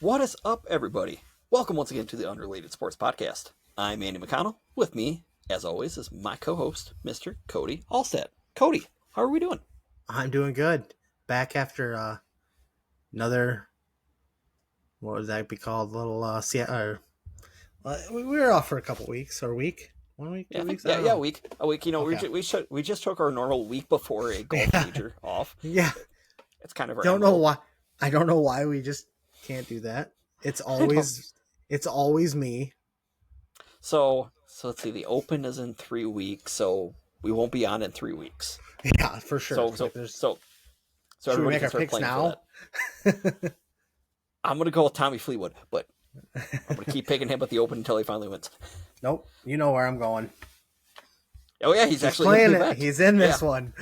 What is up, everybody? Welcome once again to the Unrelated Sports Podcast. I'm Andy McConnell. With me, as always, is my co-host, Mr. Cody Allstead. Cody, how are we doing? I'm doing good. Back after another, what would that be called? We were off for a couple weeks or a week. 1 week, 2 weeks? A week. A week. Okay. We just took our normal week before a golf major off. Yeah. It's kind of our Don't know why. I don't know why we just can't do that. It's always me. So let's see. The Open is in 3 weeks, so we won't be on in 3 weeks. Yeah, for sure. So should we everybody make can our start picks playing now? for that. I'm gonna go with Tommy Fleetwood, but I'm gonna keep picking him at the Open until he finally wins. Nope. You know where I'm going. Oh yeah, he's actually playing in it. the event. He's in this one.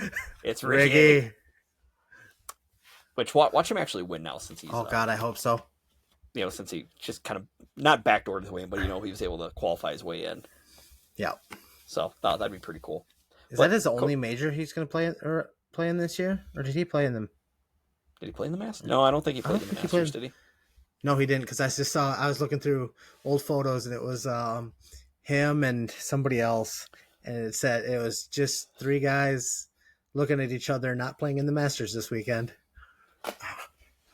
It's Riggy. Which watch him actually win now since he's. Oh God, I hope so. Since he just kind of not backdoored his way in, but he was able to qualify his way in. Yeah. So that'd be pretty cool. Is that his only major he's going to play in this year, or did he play in them? Did he play in the Masters? No, I don't think he played in the Masters. Did he? No, he didn't. Because I was looking through old photos, and it was him and somebody else, and it was just three guys looking at each other, not playing in the Masters this weekend.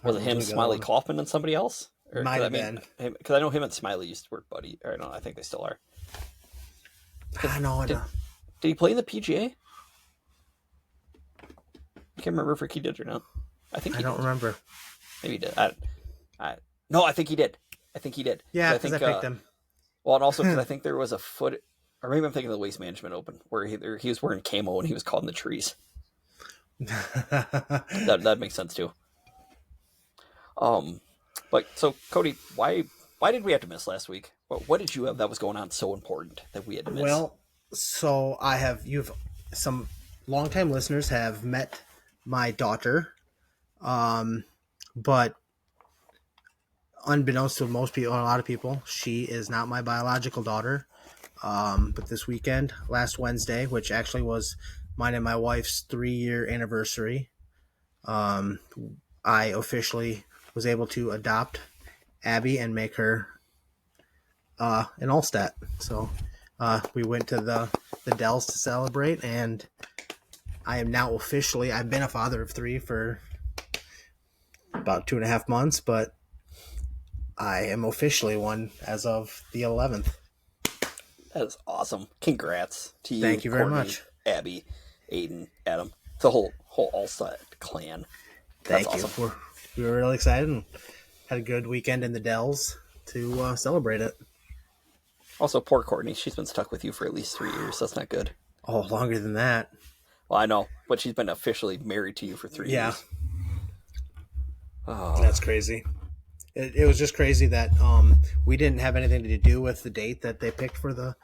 Was it him, Smiley Kaufman, and somebody else? Might have been. Because I know him and Smiley used to work buddy. Or no, I think they still are. Did he play in the PGA? I can't remember if he did or not. I don't remember. Maybe he did. No, I think he did. Yeah, because I picked him. Well, and also because I think there was a foot, or maybe I'm thinking of the Waste Management Open where he was wearing camo and he was caught in the trees. that makes sense too. But so Cody, why did we have to miss last week? What did you have that was going on so important that we had to miss? Well, so you've some longtime listeners have met my daughter, but unbeknownst to most people, a lot of people, she is not my biological daughter. But this weekend, last Wednesday, which actually was mine and my wife's 3-year anniversary, I officially was able to adopt Abby and make her an Allstat. So we went to the Dells to celebrate, and I am now officially, I've been a father of 3 for about 2.5 months, but I am officially one as of the 11th. That is awesome. Congrats to you. Thank you very Courtney, much. Abby, Aiden, Adam, the whole Allstat clan. Thank you. Awesome. We were really excited and had a good weekend in the Dells to celebrate it. Also, poor Courtney. She's been stuck with you for at least 3 years. That's not good. Oh, longer than that. Well, I know, but she's been officially married to you for 3 years. Oh. That's crazy. It was just crazy that we didn't have anything to do with the date that they picked for the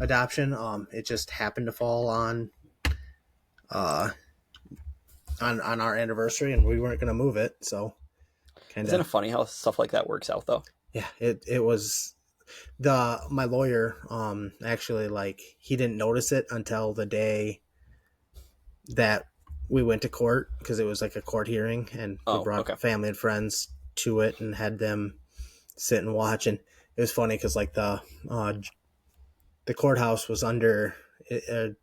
adoption. It just happened to fall on our anniversary, and we weren't going to move it. So, isn't it funny how stuff like that works out, though? Yeah, it was. My lawyer actually, he didn't notice it until the day that we went to court, because it was like a court hearing, and we brought family and friends to it and had them sit and watch. And it was funny because the courthouse was under the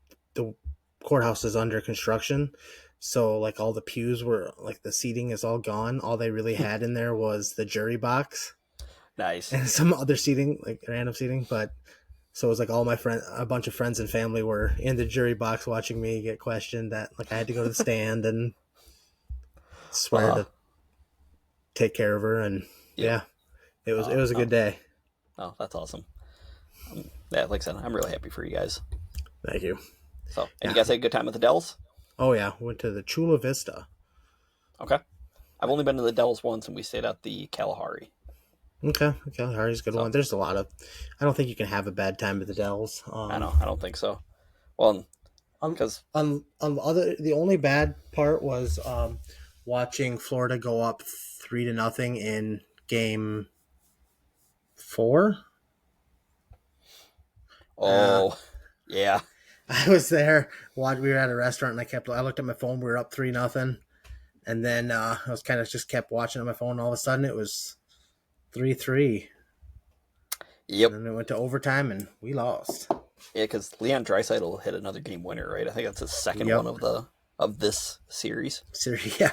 courthouse is under construction, so all the pews were the seating is all gone. All they really had in there was the jury box. Nice. And some other seating, random seating. But so it was all my a bunch of friends and family were in the jury box watching me get questioned. That I had to go to the stand and swear to take care of her. And it was a good day. Oh, that's awesome. Yeah, like I said, I'm really happy for you guys. Thank you. So, and you guys had a good time at the Dells? Oh yeah, went to the Chula Vista. Okay. I've only been to the Dells once, and we stayed at the Kalahari. Okay, Kalahari's a good one. There's a lot of. I don't think you can have a bad time at the Dells. I know. I don't think so. Well, because the only bad part was watching Florida go up 3-0 in Game 4. Oh, yeah. I was there. We were at a restaurant, and I looked at my phone. We were up 3-0, and then I was kind of just kept watching on my phone. All of a sudden, it was 3-3. Yep. And then it went to overtime, and we lost. Yeah, because Leon Draisaitl hit another game winner, right? I think that's his second one of this series. Yeah.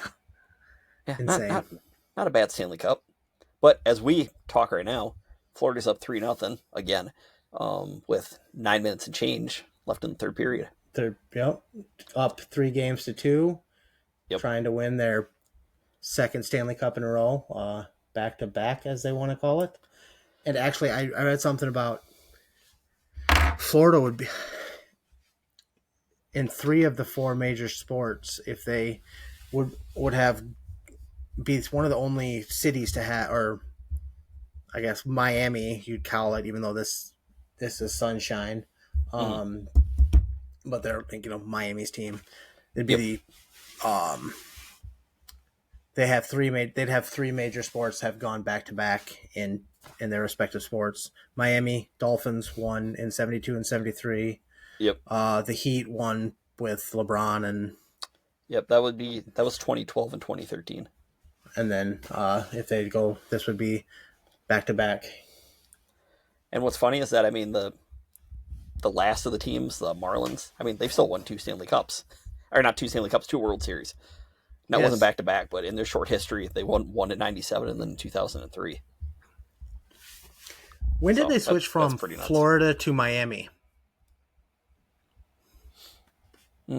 Yeah, Insane. not a bad Stanley Cup. But as we talk right now, Florida's up 3-0 again, with 9 minutes and change left in the third period. They're up 3-2, trying to win their second Stanley Cup in a row, back to back, as they want to call it. And actually, I read something about Florida would be in 3 of the 4 major sports if they would have be one of the only cities to have, or I guess Miami you'd call it, even though this is sunshine. But they're Miami's team. It'd be they'd have 3 major sports have gone back to back in their respective sports. Miami Dolphins won in 72 and 73. Yep. The Heat won with LeBron and. Yep, that was 2012 and 2013. And then if they go, this would be back to back. And what's funny is that the last of the teams, the Marlins, they've still won 2 Stanley Cups, or not 2 Stanley Cups, 2 World Series. That wasn't back to back, but in their short history, they won one in '97 and then in 2003. When did they switch from Florida to Miami? Heck,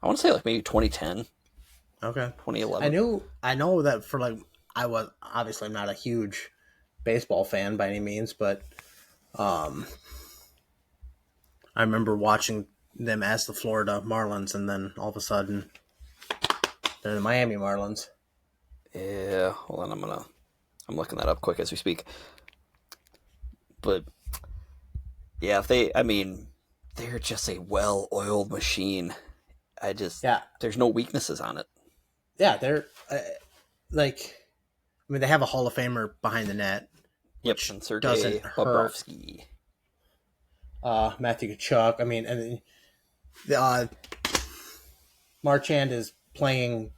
I want to say maybe 2010. Okay. 2011. I know that I'm not a huge baseball fan by any means, but I remember watching them as the Florida Marlins, and then all of a sudden they're the Miami Marlins. Yeah, hold on, I'm looking that up quick as we speak. But yeah, they're just a well-oiled machine. There's no weaknesses on it. Yeah, they're they have a Hall of Famer behind the net. Yep, and Sergei Bobrovsky. Matthew Tkachuk. And Marchand is playing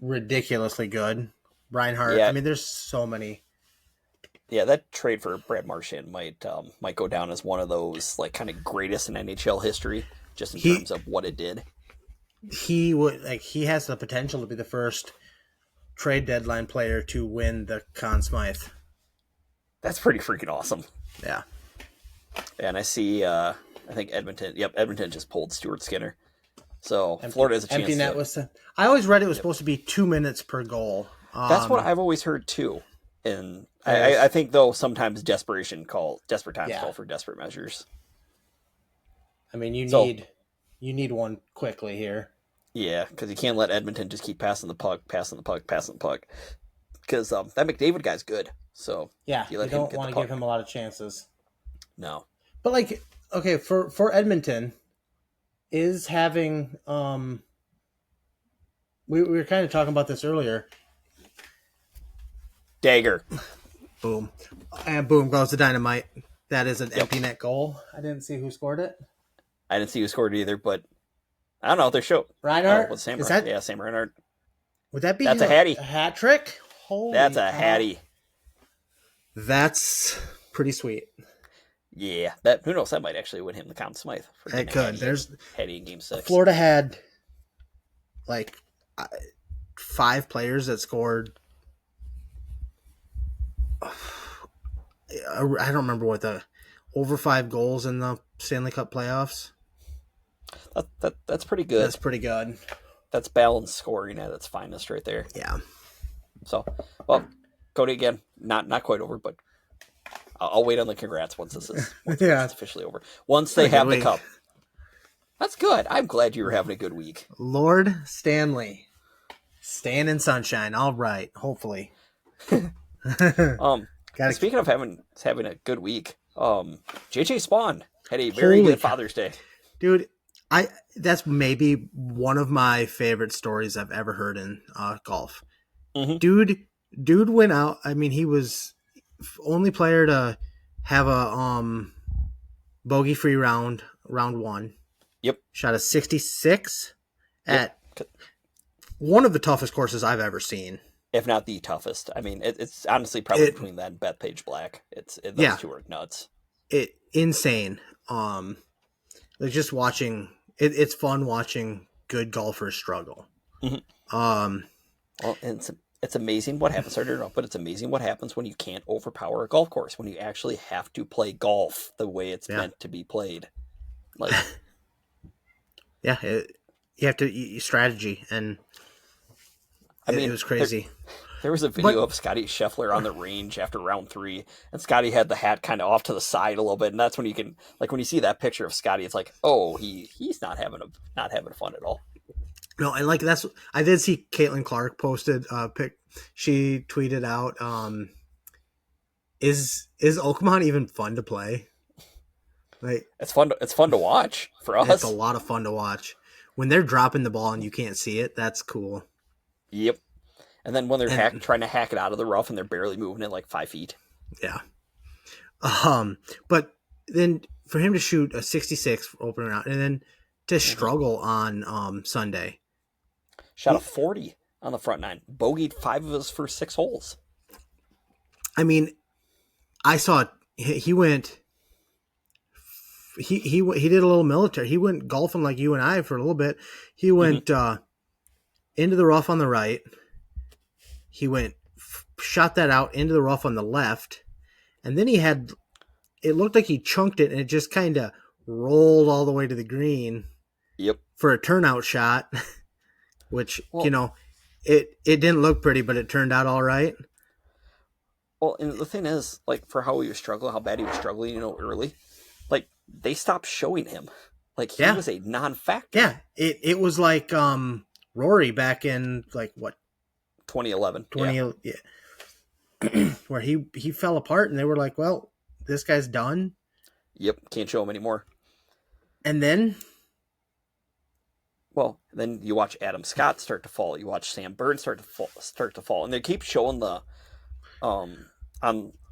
ridiculously good. Reinhardt. Yeah. There's so many. Yeah, that trade for Brad Marchand might go down as one of those kind of greatest in NHL history, just in terms of what it did. He has the potential to be the first trade deadline player to win the Conn Smythe. That's pretty freaking awesome. Yeah. And I see, I think Edmonton. Yep, Edmonton just pulled Stuart Skinner. So Florida has a chance. Empty net I always read it was supposed to be 2 minutes per goal. That's what I've always heard too. And I think though sometimes desperate times call for desperate measures. You need one quickly here. Yeah, because you can't let Edmonton just keep passing the puck. Because that McDavid guy's good. So yeah, you don't want to give him a lot of chances. No, but for Edmonton, is having we were kind of talking about this earlier. Dagger, boom, and boom goes the dynamite. That is an empty net goal. I didn't see who scored it. I didn't see who scored it either, but I don't know. They show Reinhardt. Sam Reinhardt. Would that be that's a hattie? A hat trick? Holy that's a hattie. That's pretty sweet. Yeah, who knows? That might actually win him the Conn Smythe. It could. There's Hattie in Game 6. Florida had 5 players that scored. I don't remember over 5 goals in the Stanley Cup playoffs. That's pretty good. That's pretty good. That's balanced scoring at its finest right there. Yeah. So, well, Cody, again, not quite over, but I'll wait on the congrats once it's officially over. Once they have the cup. That's good. I'm glad you were having a good week. Lord Stanley. Staying in sunshine. All right. Hopefully. Speaking of having a good week, JJ Spawn had a very good Father's Day. Dude, that's maybe one of my favorite stories I've ever heard in golf. Mm-hmm. Dude went out. He was only player to have a bogey-free round 1. Yep. Shot a 66 at one of the toughest courses I've ever seen. if not the toughest. I mean, it's honestly probably It between that and Bethpage Black. Those yeah, two are nuts. it insane. Like just watching it's fun watching good golfers struggle. Mhm. Um, Well, and it's amazing what happens. Sorry to interrupt, but it's amazing what happens when you can't overpower a golf course, when you actually have to play golf the way it's yeah, meant to be played. Like, yeah, you have to strategy, and I it mean, was crazy. there was a video But of Scotty Scheffler on the range after round 3, and Scotty had the hat kind of off to the side a little bit, and that's when you can, like, when you see that picture of Scotty, it's like, oh, he's not having fun at all. no, and like that's I did see Caitlin Clark posted pic. She tweeted out, "Is Oakmont even fun to play? Like It's fun to watch for it's a us. lot of fun to watch when they're dropping the ball and you can't see it. That's cool. Yep. And then when they're And trying to hack it out of the rough and they're barely moving it like 5 feet. yeah, but then for him to shoot a 66 for opening round and then to struggle on Sunday. Shot a 40 on the front 9. Bogeyed 5 of his first 6 holes. I mean, I saw he went. He did a little military. He went golfing like you and I for a little bit. He went into the rough on the right. He went shot that out into the rough on the left, and then it looked like he chunked it and it just kind of rolled all the way to the green. Yep. For a turnout shot, which it didn't look pretty, but it turned out all right. Well, and the thing is, like, for how he was struggling, how bad he was struggling, early, like, they stopped showing him. Like, he was a non-factor. Yeah, it was like Rory back in, like, what? 2011. Yeah. Where he fell apart, and they were like, well, this guy's done. Yep, can't show him anymore. And then... Well, then you watch Adam Scott start to fall. You watch Sam Bird start to fall. And they keep showing the... on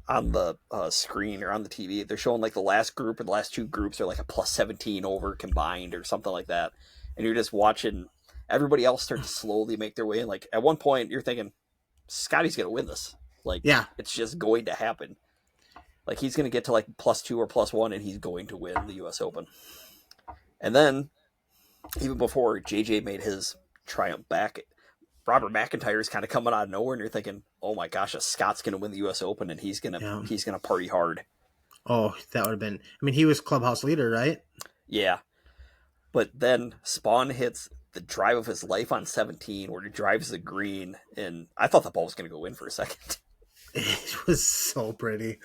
the screen or on the TV, they're showing like the last group or the last 2 groups are like a plus 17 over combined or something like that, and you're just watching everybody else start to slowly make their way in. Like at one point you're thinking Scotty's gonna win this, like it's just going to happen, like he's gonna get to like +2 or +1 and he's going to win the US Open. And then even before JJ made his triumph back, Robert McIntyre's kind of coming out of nowhere, and you're thinking, "Oh my gosh, Scott's going to win the U.S. Open, and he's gonna party hard." Oh, that would have been. I mean, he was clubhouse leader, right? Yeah, but then Spawn hits the drive of his life on 17, where he drives the green, and I thought the ball was going to go in for a second. It was so pretty.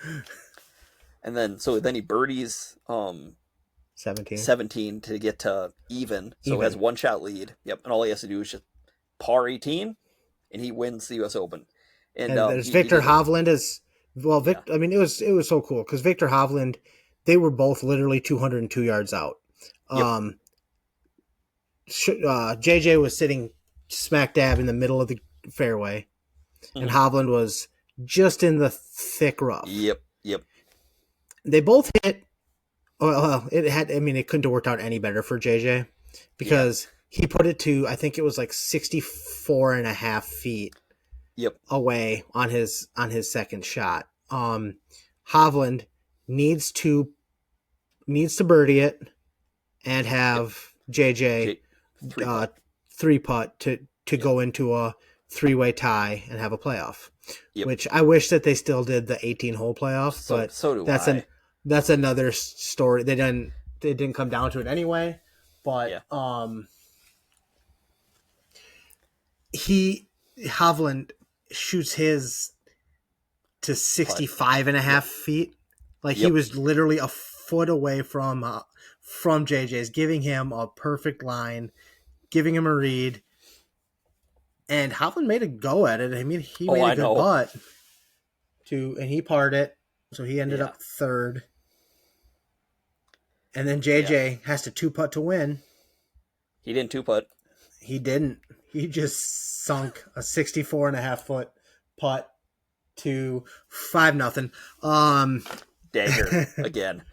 And then he birdies 17 to get to even, so he has 1-shot lead. Yep, and all he has to do is just par 18, and he wins the U.S. Open. And there's Victor Hovland as well. I mean, it was so cool because Victor Hovland, they were both literally 202 yards out. Yep. JJ was sitting smack dab in the middle of the fairway, and Hovland was just in the thick rough. Yep. They both hit. Well, it couldn't have worked out any better for JJ because he put it to, I think it was like 64 and a half feet away on his second shot. Hovland needs to birdie it and have JJ three putt to go into a 3-way tie and have a playoff. Which I wish that they still did the 18-hole playoff, but so do I. That's another story. They didn't come down to it anyway, but Hovland shoots his to 65 and a half feet. Like he was literally a foot away from JJ's, giving him a perfect line, giving him a read. And Hovland made a go at it. I mean, he made a good putt and he parred it. So he ended up third. And then JJ has to 2-putt to win. He didn't 2-putt. He didn't. He just sunk a 64 and a half foot putt to 5-0. Dagger again.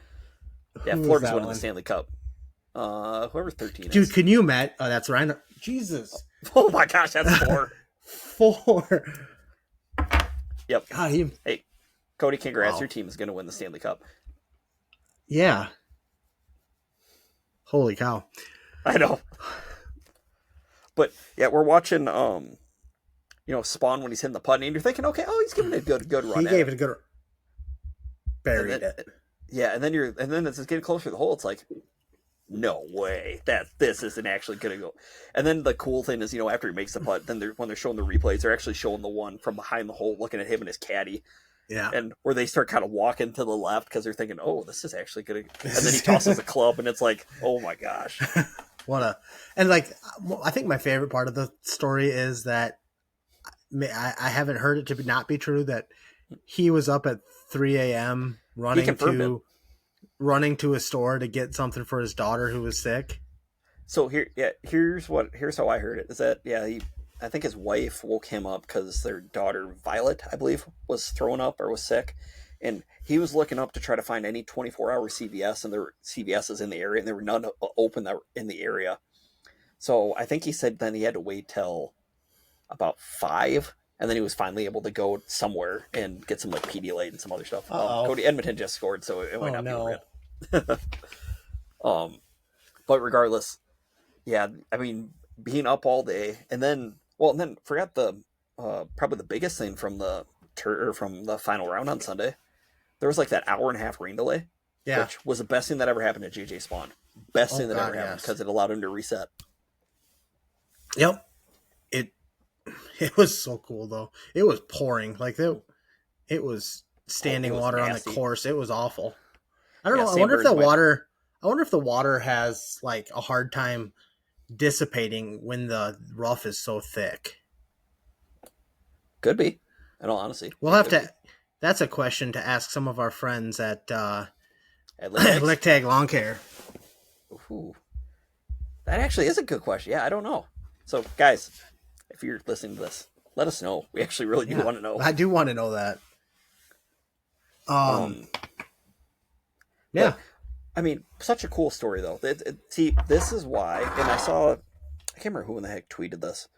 Yeah, Florida's winning the Stanley Cup. Whoever 13 is. Dude, can you imagine? Oh, that's right. Jesus. Oh my gosh, that's 4. 4. Yep. God, he... Hey, Cody, congrats. Wow. Your team is going to win the Stanley Cup. Yeah. Holy cow. I know. But yeah, we're watching Spawn when he's hitting the putt, and you're thinking, okay, he's giving it a good run. He gave it a good... Buried then, it. Yeah, and then as it's getting closer to the hole, it's like, no way that this isn't actually going to go. And then the cool thing is, after he makes the putt, then when they're showing the replays, they're actually showing the one from behind the hole, looking at him and his caddy. Yeah. And where they start kind of walking to the left because they're thinking, oh, this is actually going to... And then he tosses a club, and it's like, oh my gosh. And like, I think my favorite part of the story is that I haven't heard it to not be true that he was up at 3 a.m. running to a store to get something for his daughter who was sick. So here's how I heard it. Is that I think his wife woke him up because their daughter Violet, I believe, was throwing up or was sick, and he was looking up to try to find any 24-hour CVS, and there were CVS's in the area, and there were none open that were in the area. So I think he said then he had to wait till about 5, and then he was finally able to go somewhere and get some like Pedialyte and some other stuff. Cody Edmonton just scored, so it might not be red. But regardless, yeah, I mean, being up all day, and then forgot the probably the biggest thing from the final round on Sunday. There was like that hour and a half rain delay, which was the best thing that ever happened to JJ Spawn. Best thing that ever happened because it allowed him to reset. Yep. It was so cool though. It was pouring like it was standing water nasty on the course. It was awful. I don't know. I wonder if the water has like a hard time dissipating when the rough is so thick. Could be. In all honesty, we'll have to. That's a question to ask some of our friends at Lick Tag Lawn Care. Ooh. That actually is a good question. Yeah, I don't know. So, guys, if you're listening to this, let us know. We actually really do want to know. I do want to know that. Yeah. But, I mean, such a cool story, though. See, this is why, and I can't remember who in the heck tweeted this,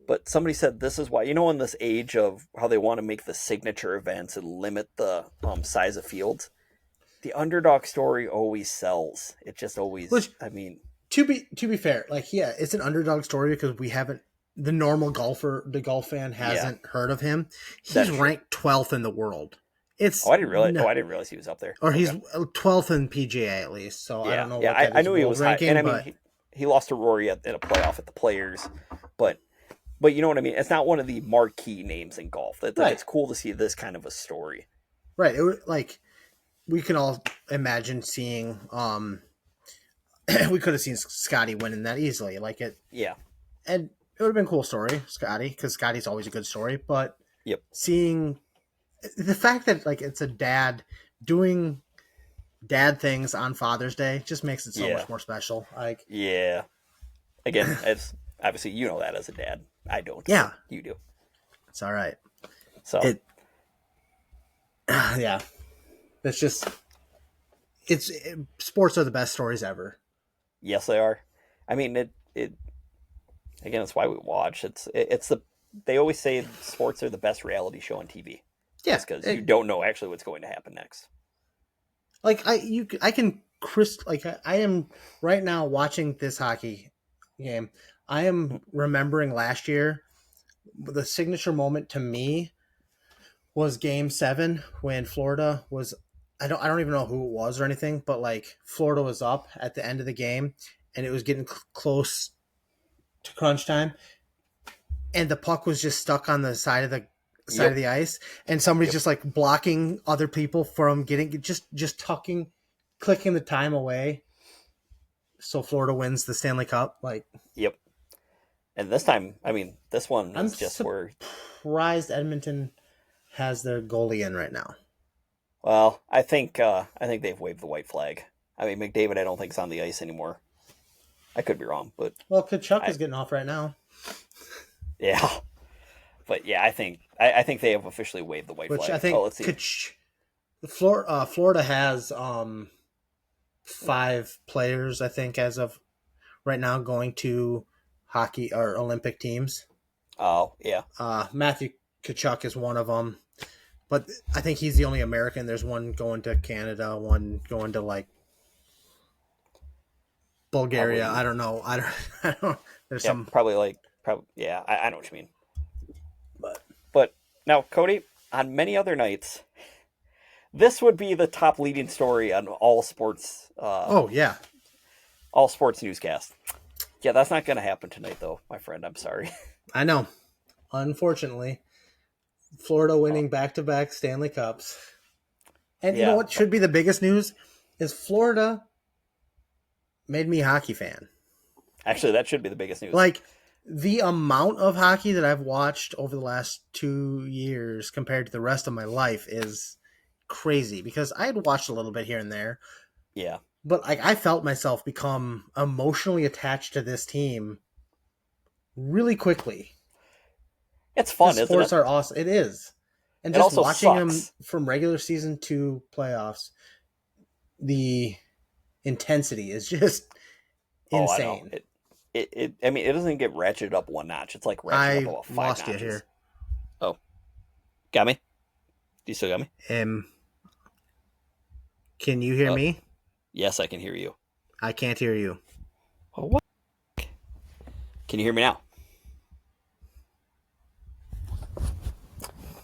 but somebody said this is why, in this age of how they want to make the signature events and limit the size of fields, the underdog story always sells. It just always, To be fair, like, yeah, it's an underdog story because the normal golfer, the golf fan hasn't heard of him. He's ranked 12th in the world. I didn't realize he was up there. Or he's 12th in PGA at least. So I don't know. Yeah, I knew he was ranking, high. And I mean, he lost to Rory at a playoff at the Players, but you know what I mean. It's not one of the marquee names in golf. It's cool to see this kind of a story. Right. We can all imagine seeing. We could have seen Scotty winning that easily. Yeah. And it would have been a cool story, Scotty, because Scotty's always a good story. But seeing the fact that it's a dad doing dad things on Father's Day just makes it so much more special. Again, it's obviously that as a dad. I don't. Yeah, you do. It's all right. So yeah, it's just sports are the best stories ever. Yes, they are. I mean, it again, it's why we watch. They always say sports are the best reality show on TV. Yes, because you don't know actually what's going to happen next. I am right now watching this hockey game. I am remembering last year. The signature moment to me was Game 7 when Florida was. I don't even know who it was or anything, but Florida was up at the end of the game, and it was getting close to crunch time, and the puck was just stuck on the side of the ice, and somebody's just blocking other people from getting just clicking the time away. So Florida wins the Stanley Cup. Yep. And this time, I mean, this one is just where surprised Edmonton has their goalie in right now. Well, I think they've waved the white flag. I mean, McDavid, I don't think is on the ice anymore. I could be wrong, but Kachuk is getting off right now. Yeah, but yeah, I think they have officially waved the white flag. I think let's see. Florida has 5 players, I think, as of right now, going to hockey or Olympic teams. Oh, yeah. Matthew Tkachuk is one of them, but I think he's the only American. There's one going to Canada, one going to like Bulgaria. Probably. I don't know. I don't. There's Yeah, some, probably. Yeah, I know what you mean. but But now, Cody, on many other nights, this would be the top leading story on all sports. oh yeah, All sports newscasts. Yeah, that's not going to happen tonight, though, my friend. I'm sorry. I know. Unfortunately, Florida winning back-to-back Stanley Cups, and you know Yeah. what should be the biggest news is Florida made me a hockey fan. Actually, that should be the biggest news. Like the amount of hockey that I've watched over the last 2 years compared to the rest of my life is crazy because I had watched a little bit here and there, Yeah. but like I felt myself become emotionally attached to this team really quickly. It's fun, The isn't sports it? are awesome. It is. And It just also watching sucks. them from regular season to playoffs, the intensity is just Oh, I know. insane. I mean, it doesn't get ratcheted up one notch. It's like ratcheted up I about 5 lost notches. you here. Oh. Got me? Do you still got me? Can you hear me? Yes, I can hear you. I can't hear you. Oh, what? Can you hear me now?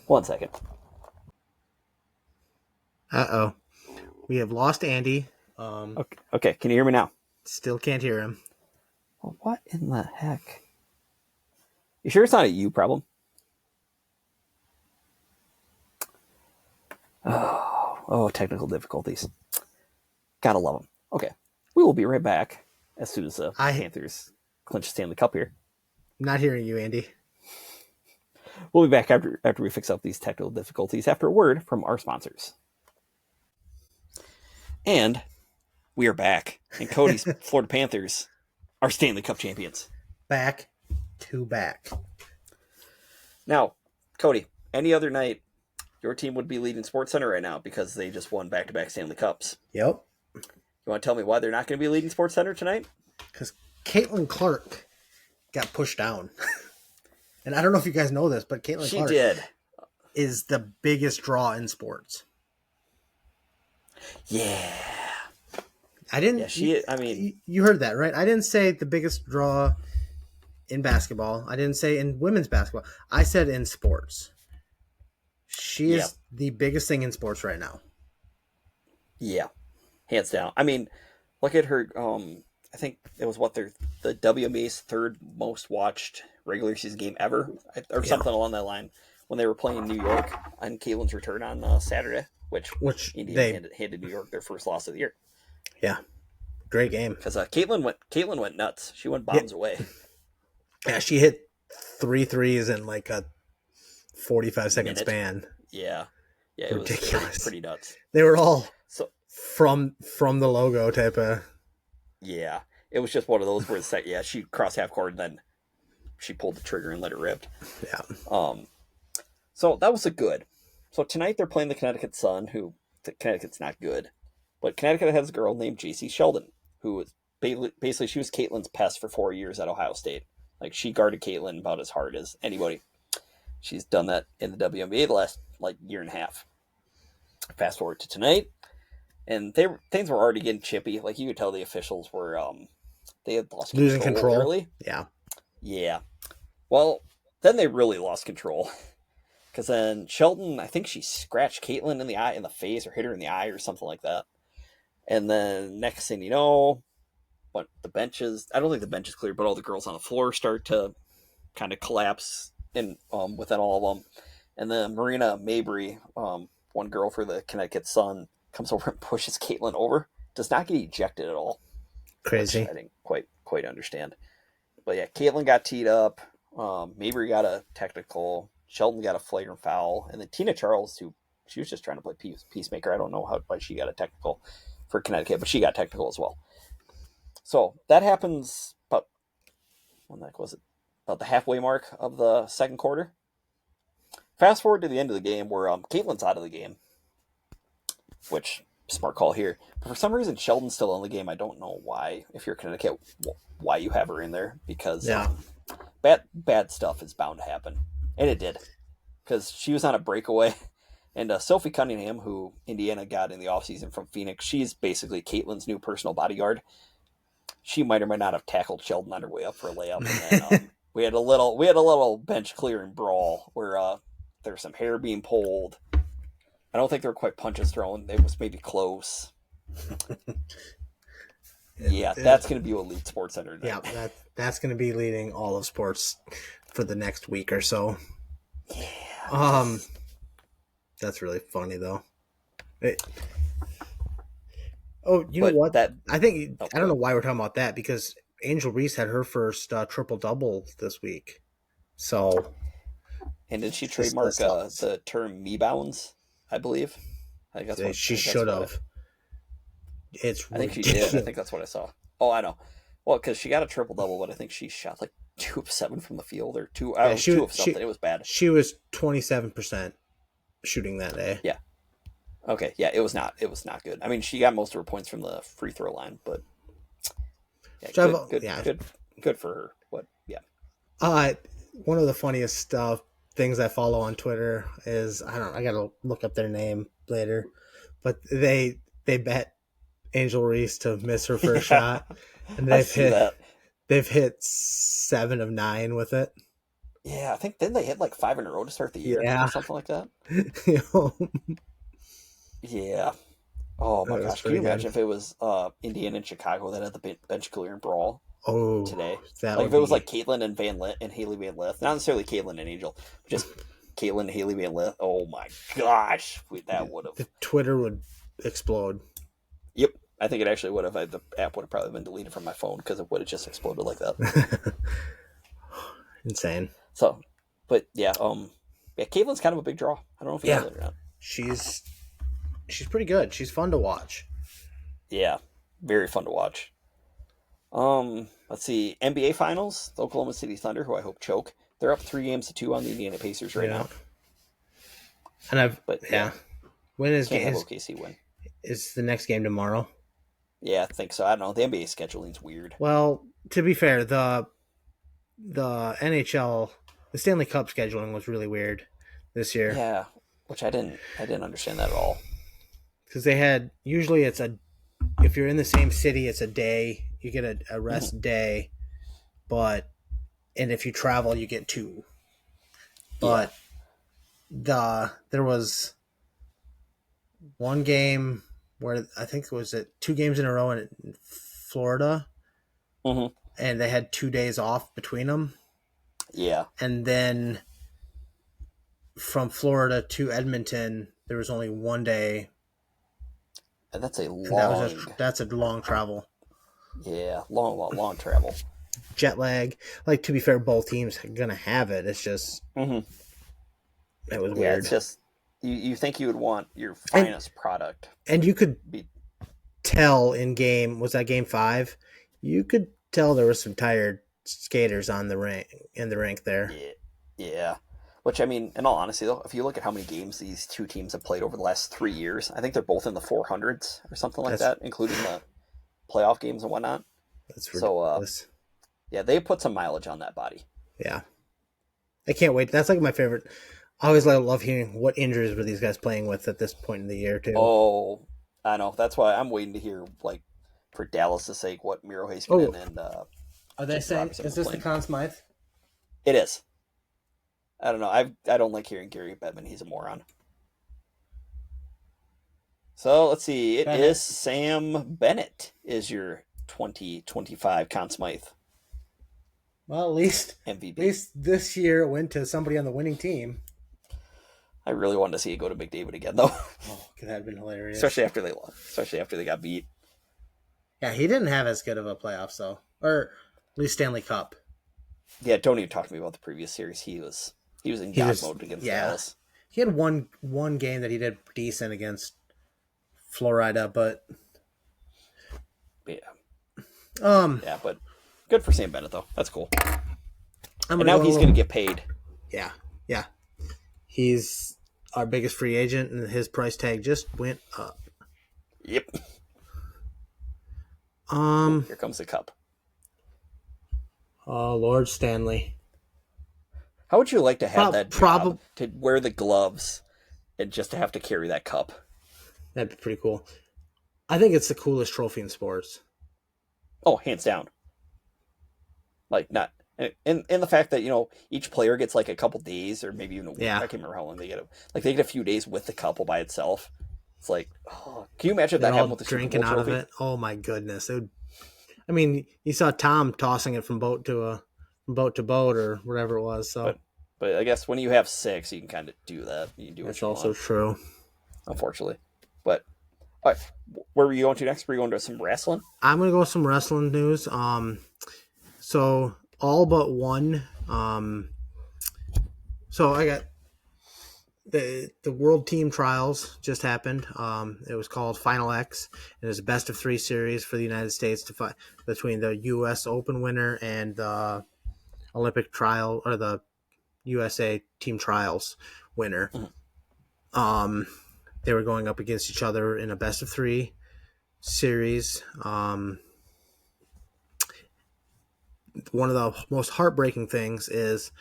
1 second. Uh-oh. We have lost Andy. Okay. Can you hear me now? Still can't hear him. Well, what in the heck? You sure it's not a you problem? Oh, technical difficulties. Gotta love them. Okay. We will be right back as soon as the Panthers clinch Stanley Cup here. Not hearing you, Andy. We'll be back after we fix up these technical difficulties after a word from our sponsors. And we are back. And Cody's Florida Panthers are Stanley Cup champions. Back to back. Now, Cody, any other night, your team would be leading SportsCenter right now because they just won back-to-back Stanley Cups. Yep. You want to tell me why they're not going to be leading SportsCenter tonight? Because Caitlin Clark got pushed down. And I don't know if you guys know this, but Caitlin Clark is the biggest draw in sports. Yeah. I didn't. Yeah, she. I mean, you heard that, right? I didn't say the biggest draw in basketball. I didn't say in women's basketball. I said in sports. She is the biggest thing in sports right now. Yeah, hands down. I mean, look at her. I think it was the WNBA's third most watched regular season game ever, or something along that line, when they were playing New York on Caitlin's return on Saturday, which Indiana handed New York their first loss of the year. Yeah, great game. Because Caitlin went nuts. She went bombs away. Yeah, she hit 3 threes in like a 45-second span. Yeah, it ridiculous. Was pretty nuts. They were all from the logo type of. Yeah, it was just one of those where she crossed half court and then she pulled the trigger and let it rip. Yeah. So that was a good. So tonight they're playing the Connecticut Sun, who Connecticut's not good, but Connecticut has a girl named J.C. Sheldon, who was basically she was Caitlin's pest for 4 years at Ohio State. Like she guarded Caitlin about as hard as anybody. She's done that in the WNBA the last year and a half. Fast forward to tonight, and things were already getting chippy. Like you could tell the officials were they had lost losing control early. Yeah. Well, then they really lost control because then Sheldon, I think she scratched Caitlin in the face, or hit her in the eye, or something like that. And then next thing you know, but the benches, I don't think the bench is clear, but all the girls on the floor start to kind of collapse in within all of them. And then Marina Mabry, one girl for the Connecticut Sun, comes over and pushes Caitlin over. Does not get ejected at all. Crazy. Which I didn't quite understand. But yeah, Caitlin got teed up. Mabry got a technical. Sheldon got a flagrant foul. And then Tina Charles, she was just trying to play peacemaker. I don't know why she got a technical for Connecticut, but she got technical as well. So that happens about, when the heck was it? About the halfway mark of the second quarter. Fast forward to the end of the game where Caitlin's out of the game, which smart call here. But for some reason, Sheldon's still in the game. I don't know why. If you're Connecticut, why you have her in there? Because bad stuff is bound to happen, and it did. Because she was on a breakaway, and Sophie Cunningham, who Indiana got in the offseason from Phoenix, she's basically Caitlin's new personal bodyguard. She might or might not have tackled Sheldon on her way up for a layup, and then we had a little bench clearing brawl where there was some hair being pulled. I don't think there were quite punches thrown. It was maybe close. Yeah, that's going to be Elite Sports Center tonight. Yeah, that's going to be leading all of sports for the next week or so. Yeah. That's really funny though. You know what? I don't know why we're talking about that, because Angel Reese had her first triple-double this week. So, and did she trademark the term "me bounds"? I believe. I think that's what she should have. I think she did. I think that's what I saw. Oh, I know. Well, because she got a triple-double, but I think she shot like 2 of 7 from the field, or 2 of something. It was bad. She was 27% shooting that day. Yeah. Okay. Yeah, it was not good. I mean, she got most of her points from the free throw line, but good for her. But yeah. One of the funniest things I follow on Twitter is, I gotta look up their name later, but they bet Angel Reese to miss her first shot, and they've hit 7 of 9 with it. Yeah, I think then they hit like 5 in a row to start the year, or something like that. Yeah. Oh my gosh! Can you imagine if it was Indiana and Chicago that had the bench clearing brawl today? Like if it was like Caitlin and Haley Van Lith, not necessarily Caitlin and Angel, just Caitlin and Haley Van Lith. Oh my gosh, that would have. Twitter would explode. Yep, I think it actually would have. The app would have probably been deleted from my phone because it would have just exploded like that. Insane. So, but yeah, Caitlin's kind of a big draw. I don't know if you know that or not. She's pretty good. She's fun to watch. Yeah, very fun to watch. Let's see. NBA Finals. The Oklahoma City Thunder, who I hope choke. They're up 3-2 on the Indiana Pacers right now. And when is OKC win? Is the next game tomorrow? Yeah, I think so. I don't know. The NBA scheduling's weird. Well, to be fair, the NHL, the Stanley Cup scheduling was really weird this year. Yeah, which I didn't understand that at all. Because they had, usually if you're in the same city, it's a day. You get a rest day, and if you travel, you get 2. But there was one game where I think was 2 games in a row in Florida, and they had 2 days off between them. Yeah, and then from Florida to Edmonton, there was only 1 day. And that's a long. That's a long travel. Yeah, long travel. Jet lag. Like, to be fair, both teams are gonna have it. It's just it was weird. It's just you think you would want your finest product, and you could tell in game Game 5. You could tell there were some tired skaters in the rink there. Yeah. Which, I mean, in all honesty, though, if you look at how many games these two teams have played over the last 3 years, I think they're both in the 400s or something like that, including the playoff games and whatnot. That's ridiculous. So, they put some mileage on that body. Yeah. I can't wait. That's like my favorite. I always love hearing what injuries were these guys playing with at this point in the year, too. Oh, I know. That's why I'm waiting to hear, like, for Dallas' sake, what Miro Heiskanen and are they saying, is this the Conn Smythe? It is. I don't know. I don't like hearing Gary Bettman. He's a moron. So let's see. It is Sam Bennett is your 2025 Conn Smythe. Well, at least MVP. At least this year it went to somebody on the winning team. I really wanted to see it go to McDavid again, though. Oh, that had been hilarious. Especially after they lost. Especially after they got beat. Yeah, he didn't have as good of a playoffs, though. Or at least Stanley Cup. Yeah, don't even talk to me about the previous series. He was in God mode against Dallas. He had one game that he did decent against Florida, but yeah, but good for Sam Bennett though. That's cool. And now he's going to get paid. Yeah. He's our biggest free agent, and his price tag just went up. Yep. Oh, Um, here comes the cup. Lord Stanley. How would you like to have that job Probably to wear the gloves and just to have to carry that cup? that'd be pretty cool. I think it's the coolest trophy in sports. Oh, hands down. Like not, and the fact that each player gets like a couple days or maybe even a week. I Yeah, can't remember how long they get it. Like they get a few days with the cup all by itself. It's like, oh, can you imagine if they're that happened all with the Super drinking Bowl out of trophy? it. Oh my goodness! I mean, you saw Tom tossing it from boat to boat or whatever it was. So But I guess when you have six, you can kind of do that. You can do what that's you also want, true. unfortunately. But all right, where were you going to next? Were you going to some wrestling? I'm gonna go with some wrestling news. So all but one. So I got the World Team Trials just happened. It was called Final X. It was a best of three series for the United States to fight between the U.S. Open winner and the Olympic trial or the USA Team Trials winner. Mhm. They were going up against each other in a best of three series. One of the most heartbreaking things is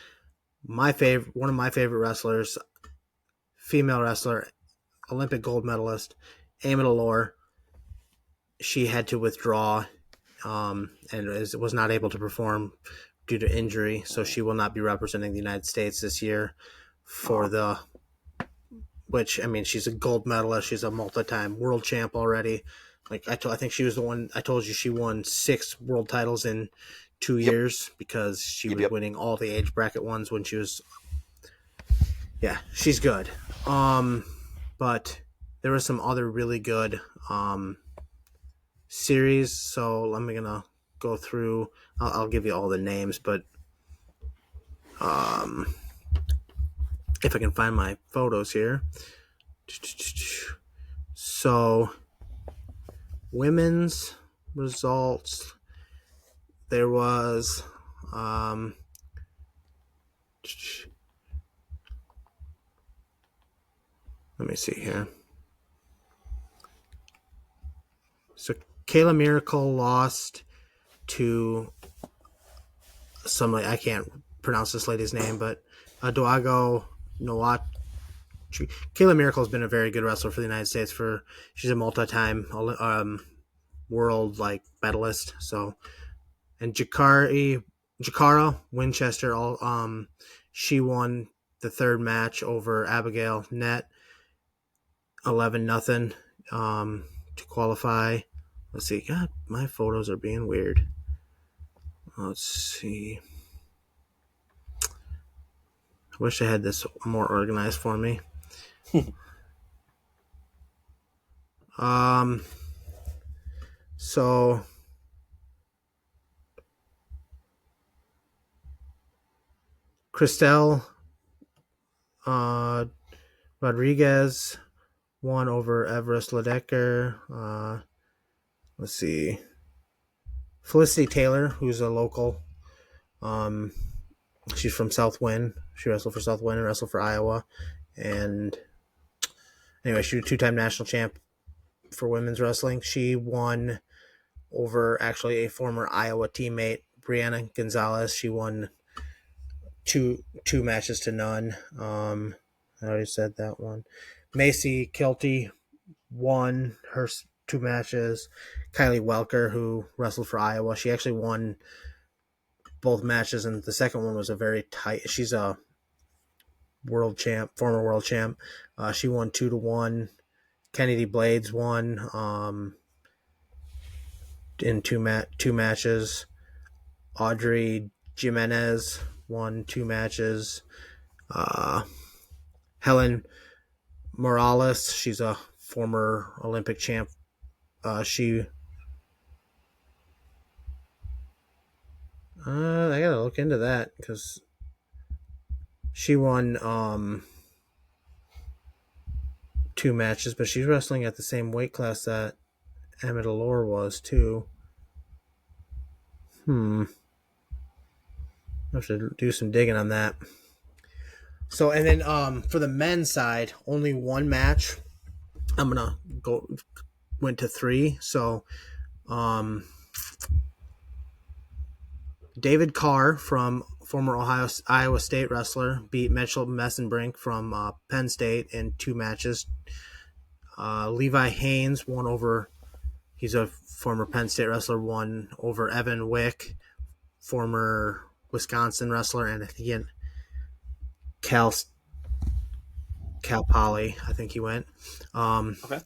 one of my favorite wrestlers, female wrestler, Olympic gold medalist, Amy Lore. She had to withdraw and was not able to perform due to injury, so she will not be representing the United States this year for the. Which I mean, she's a gold medalist. She's a multi-time world champ already. Like I think she was the one I told you she won 6 world titles in 2 Yep, years because she yep, was yep. winning all the age bracket ones when she was. Yeah, she's good. But there were some other really good series. So I'm gonna go through. I'll give you all the names, but um, if I can find my photos here. So women's results. There was let me see here. So Kayla Miracle lost to somebody I can't pronounce this lady's name, but Aduago Noat. Kayla Miracle has been a very good wrestler for the United States. She's a multi-time world medalist. So and Jakara Winchester she won the third match over Abigail Net 11-0 to qualify. Let's see. God, my photos are being weird. Let's see. I wish I had this more organized for me. So Christelle Rodriguez won over Everest Ledecker. Let's see. Felicity Taylor, who's a local. She's from Southwind. She wrestled for Southwind and wrestled for Iowa. And anyway, she was a 2-time national champ for women's wrestling. She won over actually a former Iowa teammate, Brianna Gonzalez. She won two matches to none. I already said that one. Macy Kilty won her 2 matches. Kylie Welker, who wrestled for Iowa, she actually won both matches, and the second one was a very tight. She's a world champ, former world champ. She won 2-1. Kennedy Blades won in two matches. Audrey Jimenez won 2 matches. Helen Morales, she's a former Olympic champ. I gotta look into that because she won 2 matches, but she's wrestling at the same weight class that Emmett Allure was too. I have to do some digging on that. So and then for the men's side, only one match. I'm gonna go went to 3. So David Carr from former Iowa State wrestler beat Mitchell Messenbrink from Penn State in 2 matches. Levi Haynes won over. He's a former Penn State wrestler. Won over Evan Wick, former Wisconsin wrestler, and again Cal Poly. I think he went. Okay.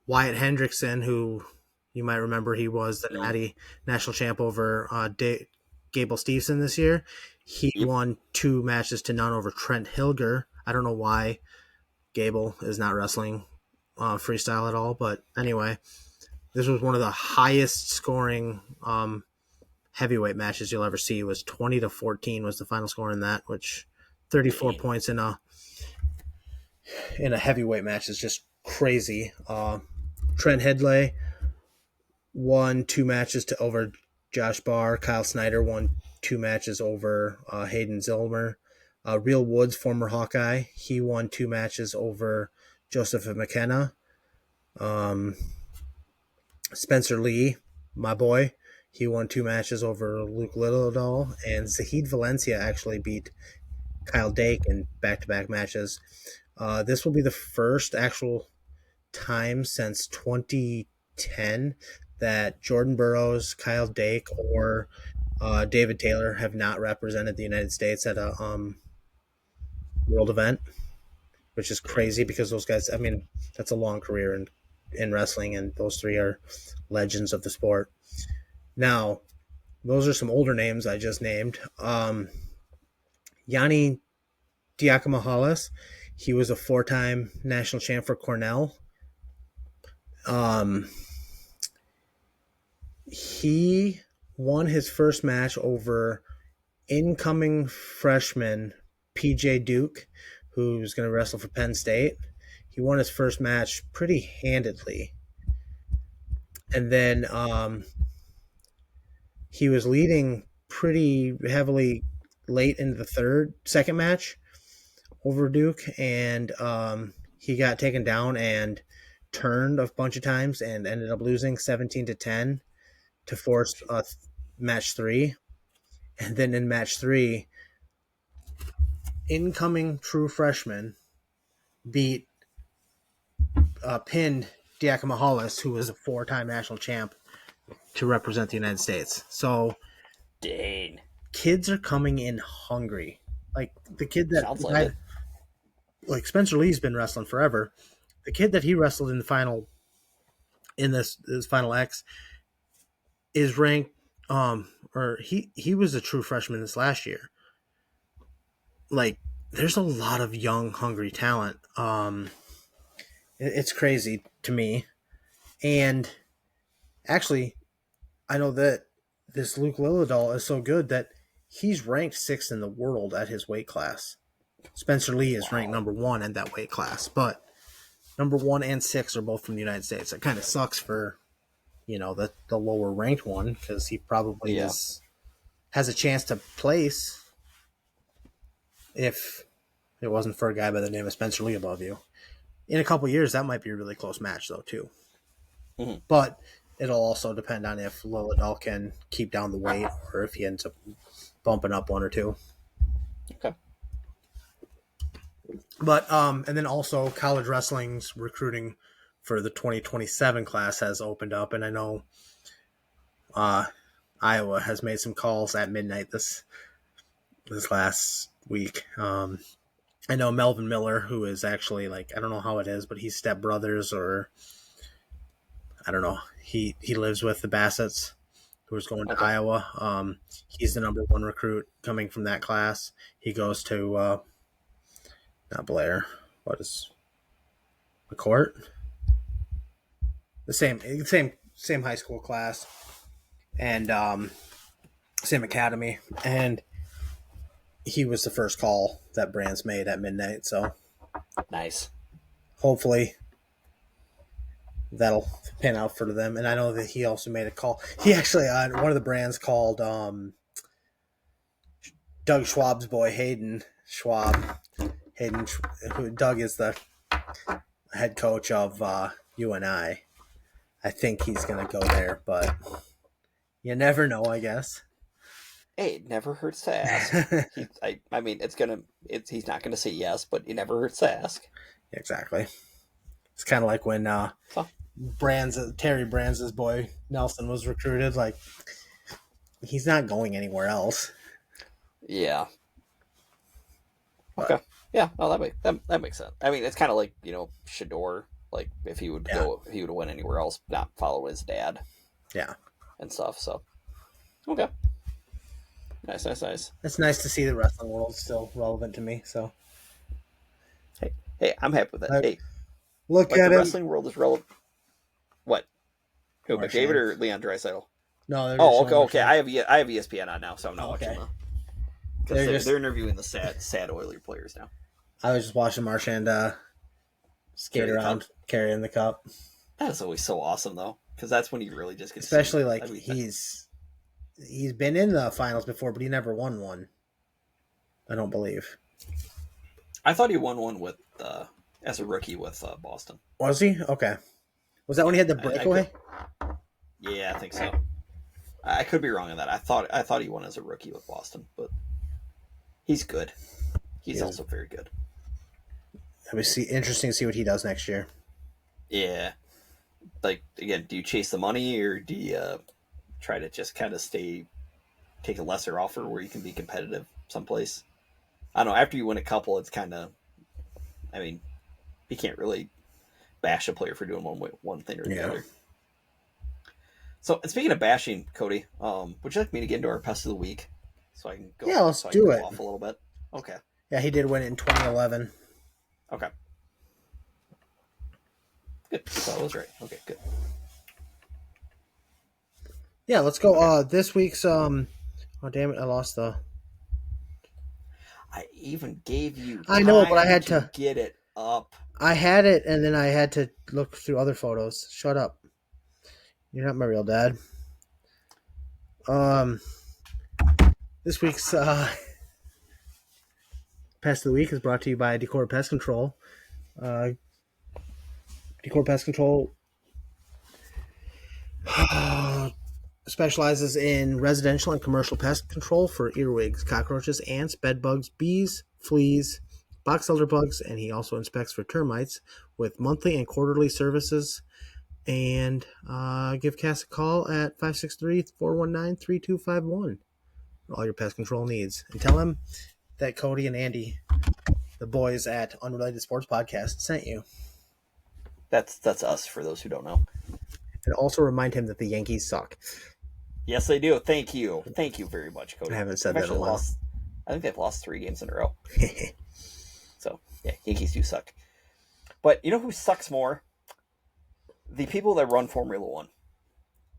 Wyatt Hendrickson, who you might remember, he was the Natty national champ over Gable Steveson this year. He won 2 matches to none over Trent Hilger. I don't know why Gable is not wrestling freestyle at all, but anyway, this was one of the highest scoring heavyweight matches you'll ever see. It was 20-14 was the final score in that, which 34 points in a heavyweight match is just crazy. Trent Headley won 2 matches over Josh Barr. Kyle Snyder won 2 matches over Hayden Zilmer. Real Woods, former Hawkeye, he won 2 matches over Joseph McKenna. Spencer Lee, my boy, he won 2 matches over Luke Littledahl. And Zahid Valencia actually beat Kyle Dake in back-to-back matches. This will be the first actual time since 2010 that Jordan Burroughs, Kyle Dake, or David Taylor have not represented the United States at a world event, which is crazy because those guys, I mean, that's a long career in wrestling, and those 3 are legends of the sport. Now, those are some older names I just named. Yanni Diakomahalis, he was a 4-time national champ for Cornell. He won his first match over incoming freshman PJ Duke, who's going to wrestle for Penn State. He won his first match pretty handedly. And then he was leading pretty heavily late into the second match over Duke, and he got taken down and turned a bunch of times and ended up losing 17-10 to force match 3. And then in match 3, incoming true freshman pinned Diakomahalis, who was a 4-time national champ, to represent the United States. So, dang, kids are coming in hungry. Like the kid that sounds like like Spencer Lee's been wrestling forever. The kid that he wrestled in the final, in this final X, is ranked, or he was a true freshman this last year. Like, there's a lot of young, hungry talent. It's crazy to me. And actually, I know that this Luke Littledahl is so good that he's ranked 6th in the world at his weight class. Spencer Lee is ranked number 1 in that weight class, but number 1 and 6 are both from the United States. It kind of sucks for, the lower ranked one, because he probably has a chance to place if it wasn't for a guy by the name of Spencer Lee above you. In a couple years, that might be a really close match, though, too. Mm-hmm. But it'll also depend on if Littledahl can keep down the weight or if he ends up bumping up 1 or 2. Okay. But and then also college wrestling's recruiting for the 2027 class has opened up, and I know Iowa has made some calls at midnight this last week. I know Melvin Miller, who is actually, like, I don't know how it is, but he's stepbrothers, or I don't know. He lives with the Bassetts, who's going to Iowa. He's the number 1 recruit coming from that class. He goes to not Blair. What is McCourt? The same high school class, and same academy, and he was the first call that Brands made at midnight. So nice. Hopefully that'll pan out for them. And I know that he also made a call. He actually one of the Brands called Doug Schwab's boy, Hayden Schwab. Doug is the head coach of UNI. I think he's going to go there, but you never know, I guess. Hey, it never hurts to ask. I mean, he's not gonna say yes, but it never hurts to ask. Exactly. It's kind of like when So Terry Brands' boy Nelson was recruited. Like, he's not going anywhere else. yeah, But okay, yeah. Oh, that makes sense. I mean, it's kind of like Shador. Like if he would yeah, go, if he would have went anywhere else, not follow his dad yeah. and stuff. So okay, nice. It's nice to see the wrestling world still relevant to me. So, Hey, I'm happy with it. like, Hey, look like the at him, wrestling world is relevant. What? Who? McDavid Marchand. or Leon Draisaitl? No, they're just Oh, showing okay. Marchand. I have ESPN on now, so I'm not Oh, watching okay. the because They're just. they're interviewing the sad Oiler players now. I was just watching Marchand skate Carry the cup. around carrying the cup. That is always so awesome though, because that's when you really just get to see. Especially like I mean, he's been in the finals before, but he never won one. I don't believe. I thought he won one with as a rookie with Boston. Was he? Okay. Was that when he had the breakaway? Yeah, I think so. I could be wrong on that. I thought he won as a rookie with Boston, but he's good. He's also very good. It'll be interesting to see what he does next year. Yeah. Like again, do you chase the money or do you try to just kind of take a lesser offer where you can be competitive someplace? I don't know. After you win a couple, it's kind of. I mean, you can't really bash a player for doing one thing or the other. So, and speaking of bashing, Cody, would you like me to get into our pest of the week so I can go? Yeah, let's do it. Off a little bit. Okay. Yeah, he did win it in 2011. Okay. Good. So I was right. Okay, good. Yeah, let's go. This week's oh damn it, I lost the. I even gave you. I know, but I had to get it up. I had it, and then I had to look through other photos. Shut up. You're not my real dad. This week's Pest of the Week is brought to you by Decor Pest Control. Decor Pest Control specializes in residential and commercial pest control for earwigs, cockroaches, ants, bedbugs, bees, fleas, box elder bugs, and he also inspects for termites with monthly and quarterly services. And give Cass a call at 563-419-3251 for all your pest control needs. And tell him that Cody and Andy, the boys at Unrelated Sports Podcast, sent you. That's us, for those who don't know. And also remind him that the Yankees suck. Yes, they do. Thank you very much, Cody. I haven't said that in a while. I think they've lost 3 games in a row. So, yeah, Yankees do suck. But you know who sucks more? The people that run Formula One.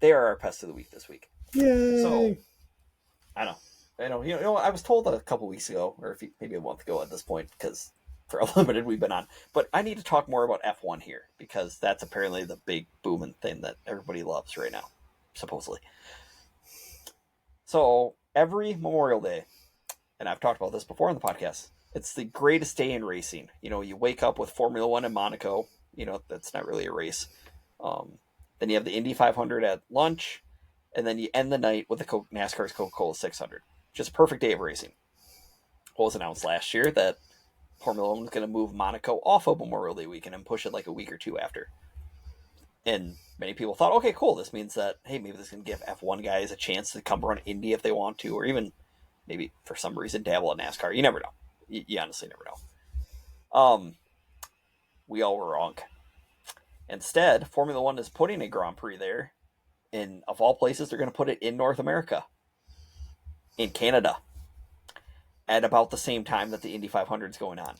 They are our pest of the week this week. Yay! So, I know. I was told a couple weeks ago, or maybe a month ago at this point, because for Unlimited we've been on. But I need to talk more about F1 here, because that's apparently the big booming thing that everybody loves right now, supposedly. So, every Memorial Day, and I've talked about this before on the podcast, it's the greatest day in racing. You wake up with Formula One in Monaco. That's not really a race. Then you have the Indy 500 at lunch, and then you end the night with the NASCAR's Coca-Cola 600. Just a perfect day of racing. Well, it was announced last year that Formula One was going to move Monaco off of Memorial Day weekend and push it like a week or two after. And many people thought, okay, cool. This means that, hey, maybe this can give F1 guys a chance to come run Indy if they want to, or even maybe for some reason dabble in NASCAR. You never know. You honestly never know. We all were wrong. Instead, Formula One is putting a Grand Prix there. And of all places, they're going to put it in North America. In Canada. At about the same time that the Indy 500 is going on.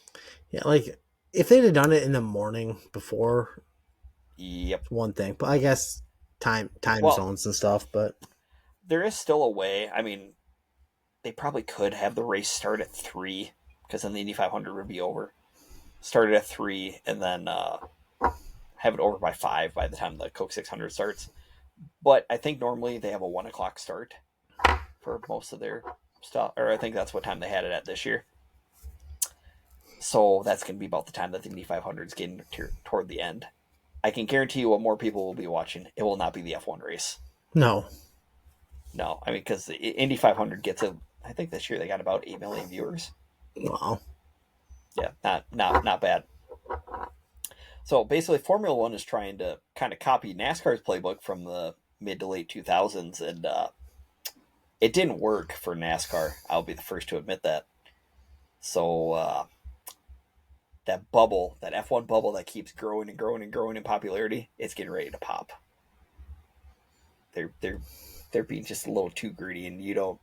Yeah, like, if they'd have done it in the morning before, yep, one thing. But I guess time zones and stuff, but there is still a way. I mean, they probably could have the race start at 3, because then the Indy 500 would be over. Start it at 3, and then have it over by 5 by the time the Coke 600 starts. But I think normally they have a 1 o'clock start for most of their stuff, or I think that's what time they had it at this year. So that's going to be about the time that the Indy 500 is getting toward the end. I can guarantee you what more people will be watching. It will not be the F1 race. No. No, I mean, because the Indy 500 gets I think this year they got about 8 million viewers. Wow. Yeah, not bad. So basically, Formula One is trying to kind of copy NASCAR's playbook from the mid to late 2000s, and it didn't work for NASCAR. I'll be the first to admit that. So that bubble, that F1 bubble that keeps growing and growing and growing in popularity, it's getting ready to pop. They're being just a little too greedy, and you don't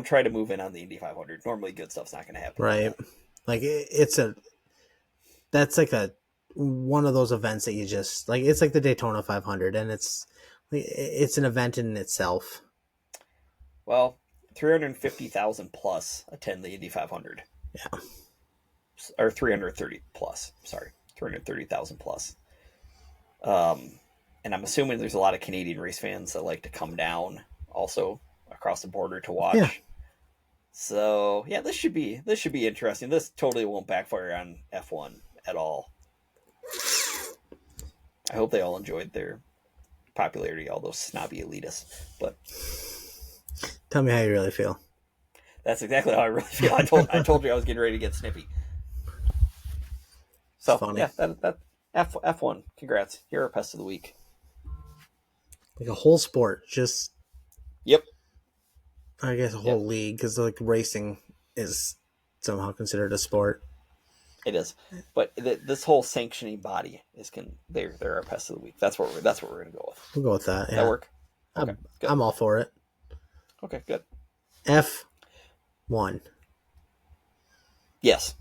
try to move in on the Indy 500. Normally, good stuff's not going to happen. Right. Like that's like one of those events that you just like. It's like the Daytona 500, and it's an event in itself. Well, 350,000 plus attend the Indy 500. Yeah. Or 330 plus. Sorry, 330,000 plus. And I'm assuming there's a lot of Canadian race fans that like to come down also across the border to watch. Yeah. So yeah, this should be interesting. This totally won't backfire on F1 at all. I hope they all enjoyed their popularity, all those snobby elitists. But tell me how you really feel. That's exactly how I really feel. I told you I was getting ready to get snippy. So funny. Yeah, that F1. Congrats. You're our pest of the week. Like a whole sport, just. Yep. I guess a whole league, because like racing is somehow considered a sport. It is, but this whole sanctioning body is they're our pest of the week. That's what we're gonna go with. We'll go with that. Yeah. That work? Okay, I'm all for it. Okay, good. F1. Yes.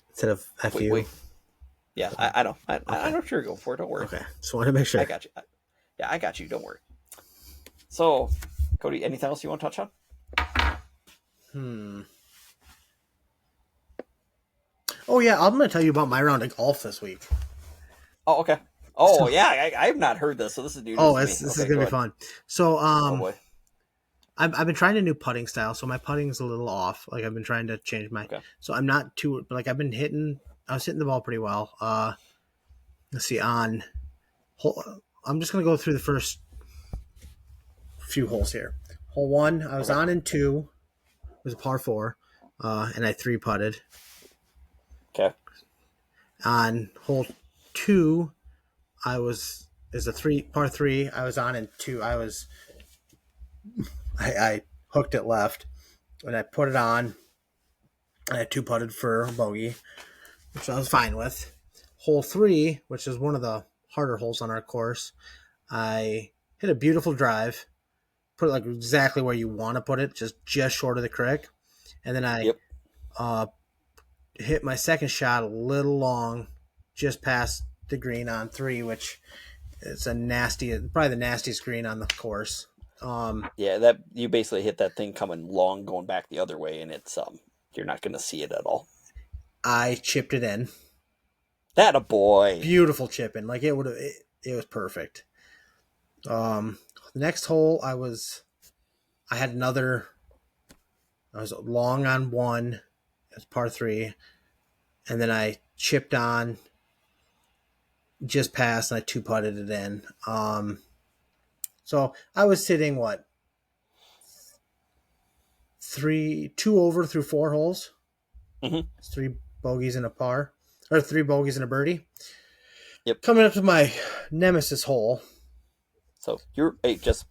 Instead of FU. Wait. Yeah, I know. I know what you're going for. Don't worry. Okay, just want to make sure. I got you. Yeah, I got you. Don't worry. So, Cody, anything else you want to touch on? Oh yeah, I'm going to tell you about my round of golf this week. Oh, okay. Oh yeah, I have not heard this, so this is new. This is going to be fun. So, oh boy. I've been trying a new putting style, so my putting is a little off. Like I've been trying to change my. Okay. So I'm not too like I was hitting the ball pretty well. Let's see I'm just gonna go through the first few holes here. Hole 1, I was on in 2. It was a par 4, and I 3-putted. Okay. On hole 2, I was par 3. I was on in 2. I hooked it left, and I put it on, and I 2-putted for a bogey, which I was fine with. Hole 3, which is one of the harder holes on our course, I hit a beautiful drive, put it like exactly where you want to put it, just short of the creek, and then I hit my second shot a little long, just past the green on 3, which is probably the nastiest green on the course. That you basically hit that thing coming long, going back the other way, and it's you're not going to see it at all. I chipped it in. That a boy. Beautiful chip in, like it was perfect. The next hole, I was long on 1, as par 3, and then I chipped on just past, and I 2-putted it in. So I was sitting 2 over through 4 holes. Mm-hmm. 3 bogeys and a par, or 3 bogeys and a birdie. Yep. Coming up to my nemesis hole. So just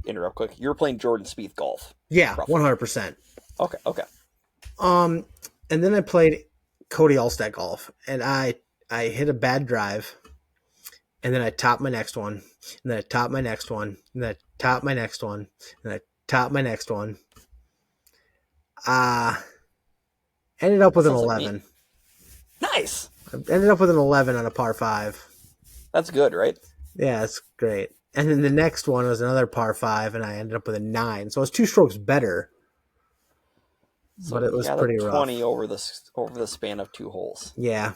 interrupt quick. You're playing Jordan Spieth golf. Yeah, 100%. Okay. And then I played Cody Allstat golf, and I hit a bad drive, and then I topped my next one, and then I topped my next one, and then I topped my next one, and then I topped my next one. Ended up with an 11. Like nice. I ended up with an 11 on a par 5. That's good, right? Yeah, it's great. And then the next one was another par 5, and I ended up with a 9. So it was 2 strokes better. So but it was pretty rough. 20 over the span of 2 holes. Yeah,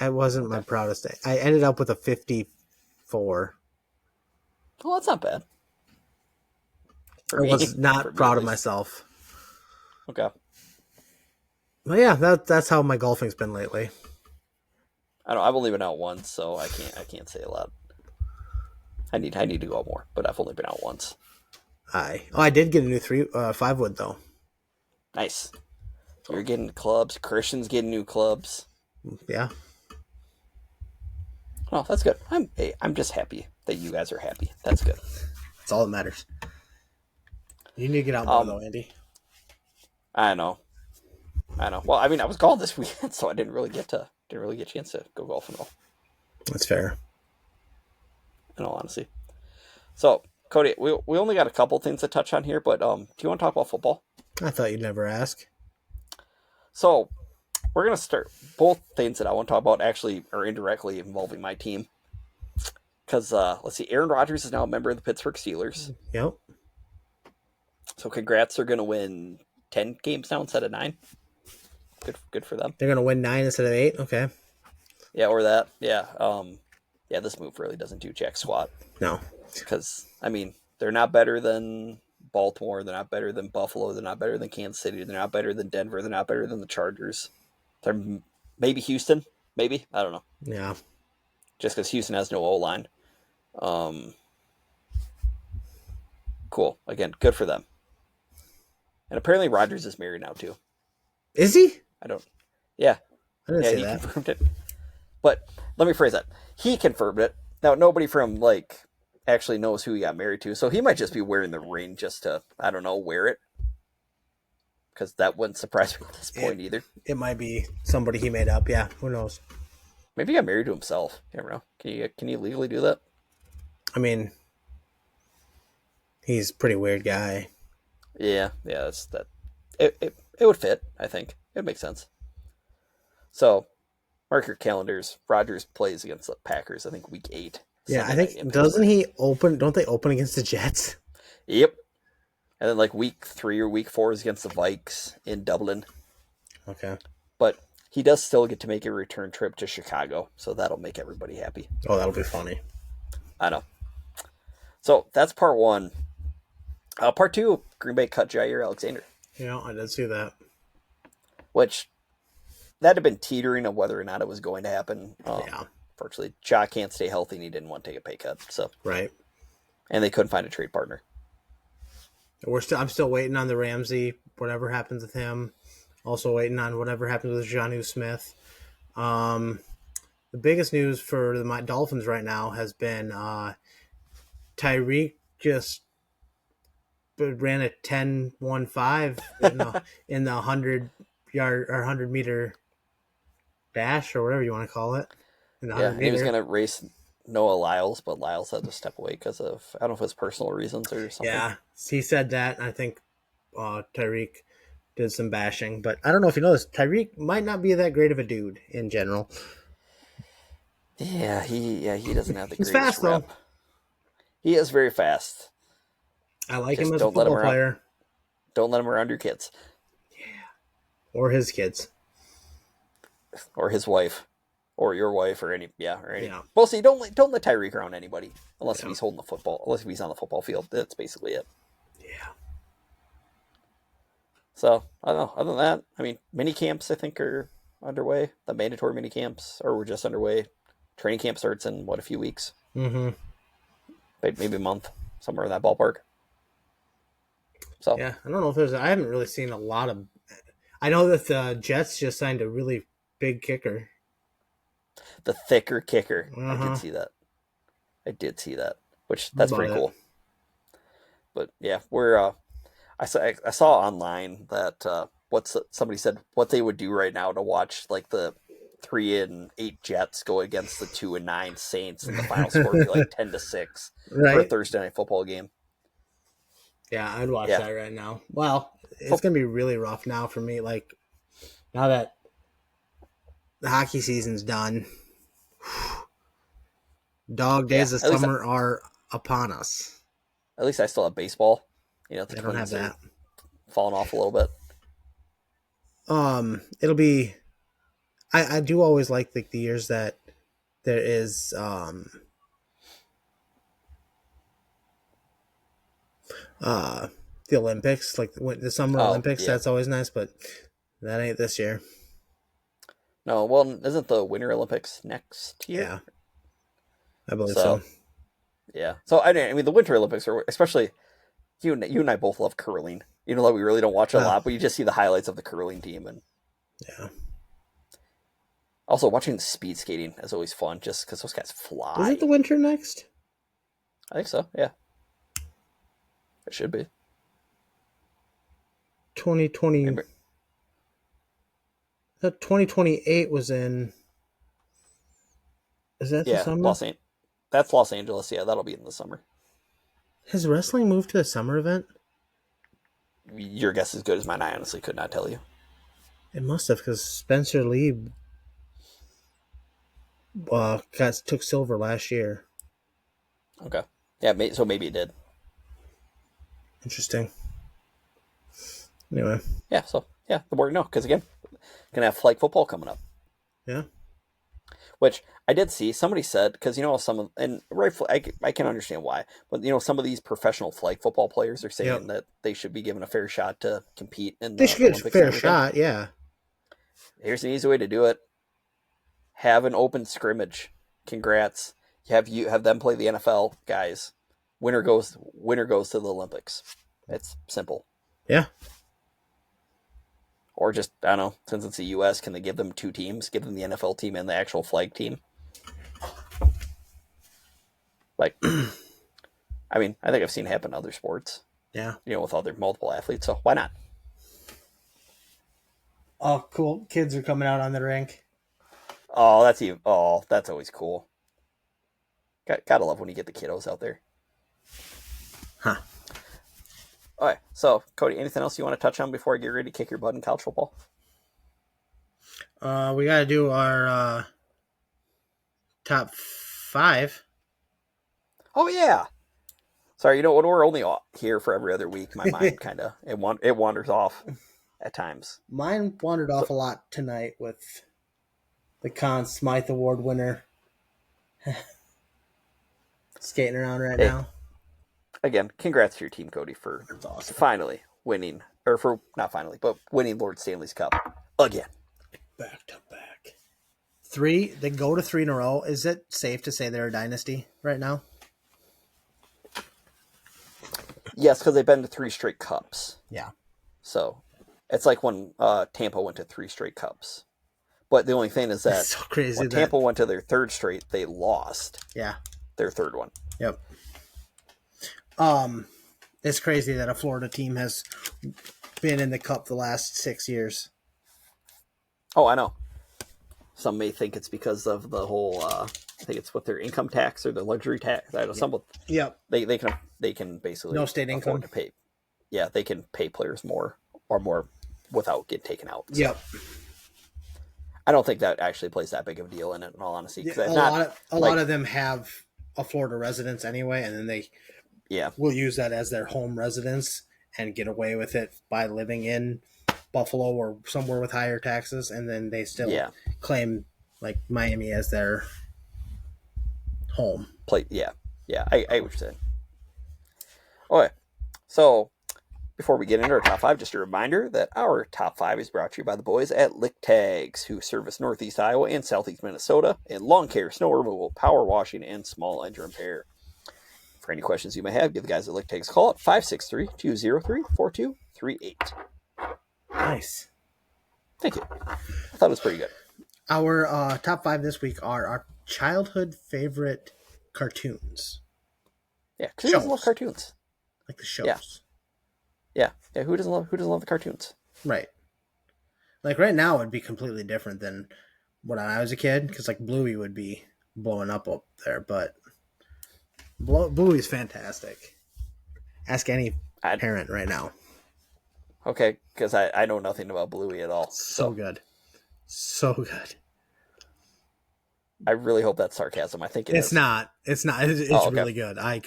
I wasn't my proudest day. I ended up with a 54. Well, that's not bad. I was not proud of myself. Okay. But yeah, that's how my golfing's been lately. I don't. I've only been out once, so I can't say a lot. I need to go out more, but I've only been out once. I did get a new 5 wood though. Nice. You're So getting clubs. Christian's getting new clubs. yeah, Oh, that's good. I'm just happy that you guys are happy. That's good. that's all that matters. You need to get out more Um, though, Andy. I know. I know. Well, I mean, I was gone this weekend, so I didn't really get a chance to go golfing all. That's fair. In all honesty. So, Cody, we only got a couple things to touch on here, but do you want to talk about football? I thought you'd never ask. So, we're gonna start both things that I want to talk about actually are indirectly involving my team. Because let's see, Aaron Rodgers is now a member of the Pittsburgh Steelers. Yep. So, congrats! They're gonna win 10 games now instead of 9. Good for them. They're gonna win 9 instead of 8. Okay. Yeah, or that. Yeah. Yeah. This move really doesn't do jack squat. No. Because I mean, they're not better than Baltimore. They're not better than Buffalo. They're not better than Kansas City. They're not better than Denver. They're not better than the Chargers. They're maybe Houston. Maybe I don't know. Yeah. Just because Houston has no O line. Um, cool. Again, good for them. And apparently Rodgers is married now too. Is he? I don't. Yeah, I didn't yeah, see he that. confirmed it. But let me phrase that. He confirmed it. Now nobody from like actually knows who he got married to, so he might just be wearing the ring just to I don't know wear it because that wouldn't surprise me at this point either. It might be somebody he made up. Yeah. Who knows? Maybe he got married to himself. You never know. Can you legally do that? I mean, he's a pretty weird guy. Yeah, that's that. It would fit. I think it makes sense. So mark your calendars. Rodgers plays against the Packers. I think week 8. Yeah, I Sunday night in think doesn't Pittsburgh. he open? Don't they open against the Jets? Yep. And then like week 3 or week 4 is against the Vikes in Dublin. Okay. But he does still get to make a return trip to Chicago, so that'll make everybody happy. Oh, that'll be funny. I know. So that's part 1. Part 2, Green Bay cut Jair Alexander, Yeah, I did see that. which that had been teetering of whether or not it was going to happen. Yeah. Fortunately, Ja can't stay healthy and he didn't want to take a pay cut. So, Right. and they couldn't find a trade partner. I'm still waiting on the Ramsey. Whatever happens with him. Also waiting on whatever happens with Jonnu Smith. The biggest news for the Dolphins right now has been Tyreek just ran a 10-1-5 in the 100-yard or 100-meter dash or whatever you want to call it. In the Yeah, 100 and he was meter. going to race Noah Lyles, but Lyles had to step away because of, I don't know if it's personal reasons or something. Yeah, he said that. I think Tyreek did some bashing, but I don't know if you know this. Tyreek might not be that great of a dude in general. He doesn't have the He's greatest fast though. rep. He is very fast. I like Just him as a don't let him football around. player Don't let him around your kids or his kids. or his wife or your wife or any. Yeah. Mostly, don't let Tyreek around anybody unless if Yeah. he's holding the football. Unless if he's on the football field, that's basically it. Yeah. So I don't know. Other than that, I mean, mini camps I think are underway. The mandatory mini camps, or we're just underway. Training camp starts in a few weeks, Mm-hmm. maybe a month, somewhere in that ballpark. So Yeah. I don't know if I haven't really seen a lot of. I know that the Jets just signed a really big kicker. the thicker kicker, I Uh-huh. did see that. Which that's pretty cool. But yeah, we're I saw online that somebody said what they would do right now to watch like the 3-8 Jets go against the 2-9 Saints, and the final score would be like 10-6 for a Right? Thursday night football game. Yeah, I'd watch Yeah. that right now. Well, it's gonna be really rough now for me. Like now that the hockey season's done, dog days of at least summer are upon us. at least I still have baseball. You know, the I don't have Twins are that. falling off a little bit. It'll be. I do always like the years that there is the Olympics, like the Summer Olympics. Yeah. That's always nice, but That ain't this year. No, well, isn't the Winter Olympics next year? Yeah, I believe so. So yeah. So I mean, the Winter Olympics are especially you and I both love curling. Even though we really don't watch it a Well, lot, but you just see the highlights of the curling team, and yeah. also watching speed skating is always fun, just because those guys Isn't fly. the winter next? I think so. Yeah, it should be. 2020. Maybe, That 2028 was in. Is that the yeah, summer? That's Los Angeles. Yeah, that'll be in the summer. Has wrestling moved to a summer event? Your guess is as good as mine. I honestly could not tell you. It must have, because Spencer Lee took silver last year. Okay. Yeah, so maybe it did. Interesting. Anyway. Yeah, so yeah, the more you know, because again, gonna have flag football coming up. Yeah. Which I did see somebody said, because some of, and rightfully I can understand why, but some of these professional flag football players are saying Yep. that they should be given a fair shot to compete in They the should get a Olympics and fair everything. shot, yeah. Here's an easy way to do it: have an open scrimmage. Congrats. Have them play the NFL guys. Winner goes to the Olympics. It's simple. Yeah. Or just, I don't know, since it's the U.S., can they give them two teams? Give them the NFL team and the actual flag team? Like, I mean, I think I've seen it happen in other sports. Yeah. With other multiple athletes. So why not? Oh, cool. Kids are coming out on the rink. Oh, that's always cool. Gotta love when you get the kiddos out there. Huh. All right. So, Cody, anything else you want to touch on before I get ready to kick your butt in college football? We got to do our top 5. Oh yeah. Sorry, when we're only here for every other week, my mind kind of it wanders off at times. Mine wandered off a lot tonight with the Conn Smythe Award winner skating around right now. Again, congrats to your team, Cody, for awesome. finally winning, or for not finally, but winning Lord Stanley's Cup again. Back to back. 3, they go to 3 in a row. Is it safe to say they're a dynasty right now? Yes, because they've been to 3 straight cups. Yeah. So it's like when Tampa went to 3 straight cups. But the only thing is that so crazy when Tampa went to their 3rd straight, they lost. Yeah. Their 3rd one. Yep. It's crazy that a Florida team has been in the cup the last 6 years. Oh, I know. Some may think it's because of the whole. I think it's with their income tax or the luxury tax. I know some. Yep. They can basically no state income to pay. Yeah, they can pay players more without getting taken out. So. Yep. I don't think that actually plays that big of a deal in it. In all honesty, a lot of them have a Florida residence anyway, and then they will use that as their home residence and get away with it by living in Buffalo or somewhere with higher taxes, and then they still claim like Miami as their home. I what you're saying. Okay, so before we get into our top 5, just a reminder that our top 5 is brought to you by the boys at Lick Tags, who service Northeast Iowa and Southeast Minnesota in lawn care, snow removal, power washing, and small engine repair. For any questions you may have, give the guys at Lick Tags a call at 563-203-4238. Nice. Thank you. I thought it was pretty good. Our top 5 this week are our childhood favorite cartoons. Yeah, because who doesn't love cartoons? Like the shows. Yeah. Who doesn't love the cartoons? Right. Like right now, it'd be completely different than when I was a kid, because like Bluey would be blowing up there, but Bluey's fantastic. Ask any parent right now. Okay, because I know nothing about Bluey at all. So good. So good. I really hope that's sarcasm. I think it's is. Not. It's not. It's really good. I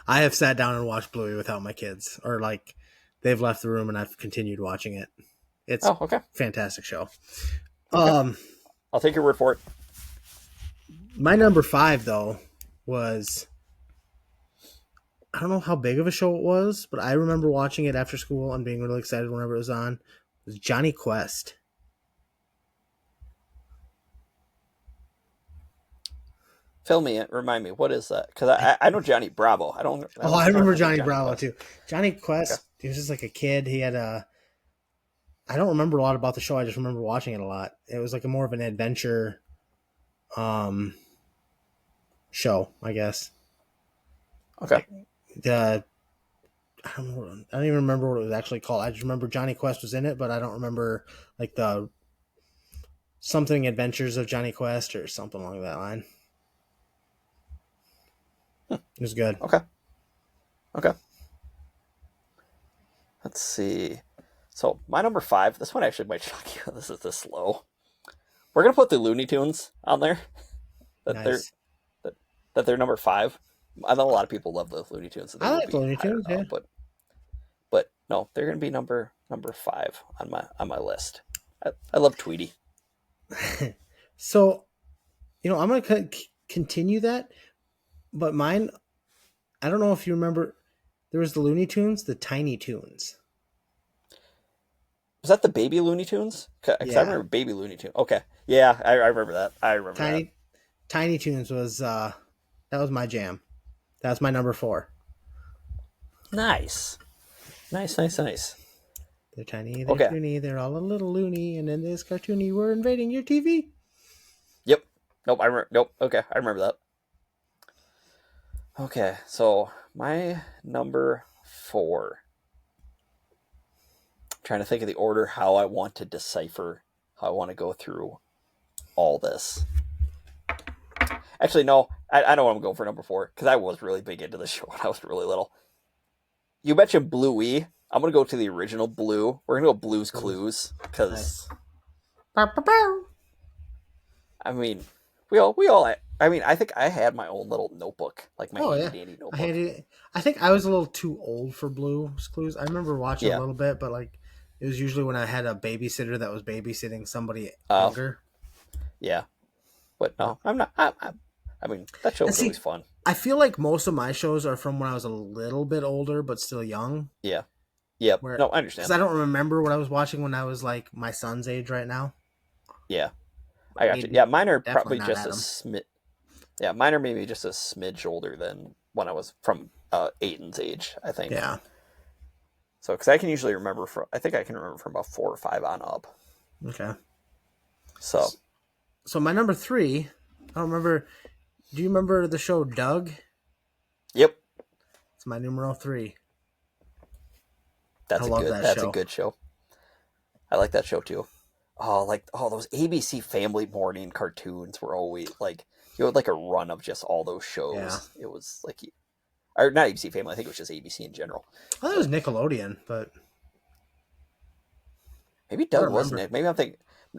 have sat down and watched Bluey without my kids, or like they've left the room and I've continued watching it. It's a fantastic show. Okay. I'll take your word for it. My number 5 though was, I don't know how big of a show it was, but I remember watching it after school and being really excited whenever it was on. was Johnny Quest. Fill me in. Remind me. What is that? Because I know Johnny Bravo. I don't I remember Johnny Johnny Bravo Quest. too. Johnny Okay. Quest, he was just like a kid. He had a. I don't remember a lot about the show. I just remember watching it a lot. It was like a more of an adventure show, I guess. Okay. The I don't even remember what it was actually called. I just remember Johnny Quest was in it, but I don't remember like the something Adventures of Johnny Quest or something along that line. It was good. Okay. Okay. Let's see. So my number 5. This one actually might shock you. This is this slow. We're gonna put the Looney Tunes on there. That Nice. they're number 5. I know a lot of people love the Looney Tunes, so they I will like be Looney higher Tunes. now. Yeah. But no, they're gonna be number 5 on my list. I love Tweety. So, I'm going to continue that, but mine, I don't know if you remember, there was the Looney Tunes, the Tiny Tunes. Was that the Baby Looney Tunes? Because I Yeah. remember Baby Looney Tunes. Okay, yeah, I remember that. I remember that. Tiny Tunes was, that was my jam. That was my number 4. Nice, nice. They're tiny, they're Okay. toony, they're all a little loony, and in this cartoony, we're invading your TV. Yep. Nope. Nope. Okay, I remember that. Okay, so my number 4. I'm trying to think of the order how I want to decipher, how I want to go through all this. Actually, no, I know what I'm going for number 4 because I was really big into the show when I was really little. You mentioned Bluey. I'm gonna go to the original Blue. We're gonna go Blue's Clues because I mean, we all. I mean, I think I had my own little notebook, like my handy dandy notebook. I think I was a little too old for Blue's Clues. I remember watching a Yeah. little bit, but like it was usually when I had a babysitter that was babysitting somebody Oh. younger. Yeah. But no, I'm not. I mean, that show was always fun. I feel like most of my shows are from when I was a little bit older, but still young. Yeah. Yep. Where, No, I understand. Because I don't remember what I was watching when I was like my son's age right now. Yeah. I got you. Yeah, mine are probably not just a Adam. smidge. Yeah, mine are maybe just a smidge older than when I was from Aiden's age, I think. Yeah. So, because I can usually remember from, I think I can remember from about 4 or 5 on up. Okay. So my number 3, I don't remember. Do you remember the show Doug? Yep. It's my numero 3. That's a good show. I like that show too. Oh, those ABC Family morning cartoons were always like you had like a run of just all those shows. Yeah. It was like, or not ABC Family. I think it was just ABC in general. I thought it was Nickelodeon, but maybe Doug wasn't it. Maybe I'm thinking,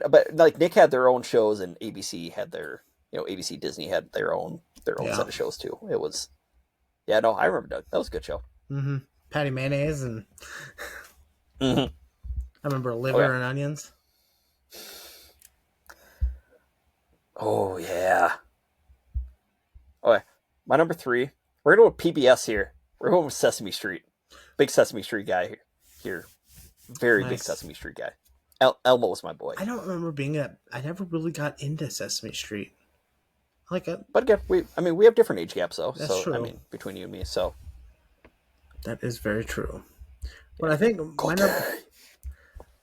but like Nick had their own shows and ABC had their, ABC Disney had their own set of shows too. It was, yeah, no, I remember Doug. That was a good show. Mm-hmm. Patty Mayonnaise and Mm-hmm. I remember Liver and Onions. Oh yeah. Okay, my number 3. We're gonna go with PBS here. We're going with Sesame Street. Big Sesame Street guy here. Very big Sesame Street guy. Elmo was my boy. I don't remember I never really got into Sesame Street. But again, we have different age gaps though. That's true. I mean, between you and me, so that is very true. But I think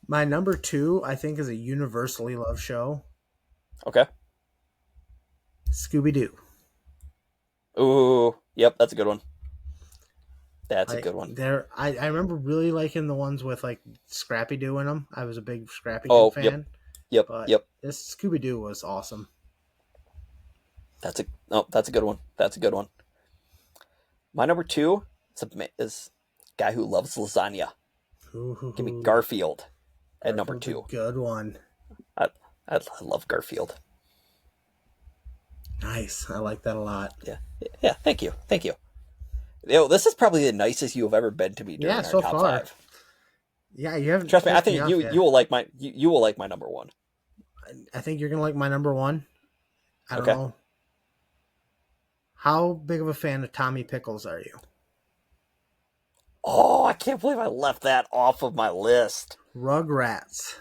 my number 2, I think, is a universally loved show. Okay. Scooby-Doo. Ooh, yep, that's a good one. That's a good one. I remember really liking the ones with like Scrappy Doo in them. I was a big Scrappy Doo fan. Yep. This Scooby-Doo was awesome. That's a good one. That's a good one. My number 2 is a guy who loves lasagna. Ooh. Give me Garfield at number 2. Good one. I love Garfield. Nice. I like that a lot. Yeah. Thank you. This is probably the nicest you have ever been to me during our top 5. Yeah, you haven't. Trust me. I think you will like you will like my number 1. I think you're gonna like my number 1. I don't know. How big of a fan of Tommy Pickles are you? Oh, I can't believe I left that off of my list. Rugrats.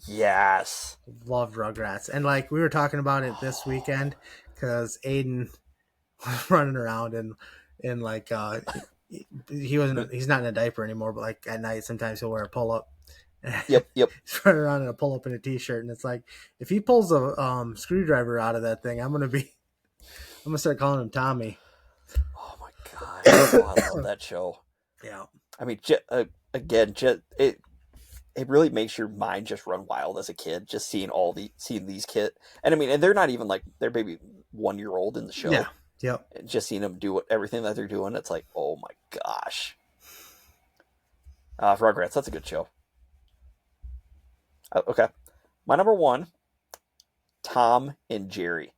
Yes. Loved Rugrats. And like we were talking about it this weekend because Aiden was running around and like he's not in a diaper anymore, but like at night sometimes he'll wear a pull up. Yep. He's running around in a pull up and a t-shirt, and it's like if he pulls a screwdriver out of that thing, I'm gonna start calling him Tommy. Oh my gosh. Oh, I love that show. Yeah. I mean, again, it really makes your mind just run wild as a kid, just seeing these kids. And I mean, and they're not even like, they're maybe 1 year old in the show. Yeah. Yep. And just seeing them do everything that they're doing, it's like, oh my gosh. Rugrats, that's a good show. Okay. My number 1, Tom and Jerry.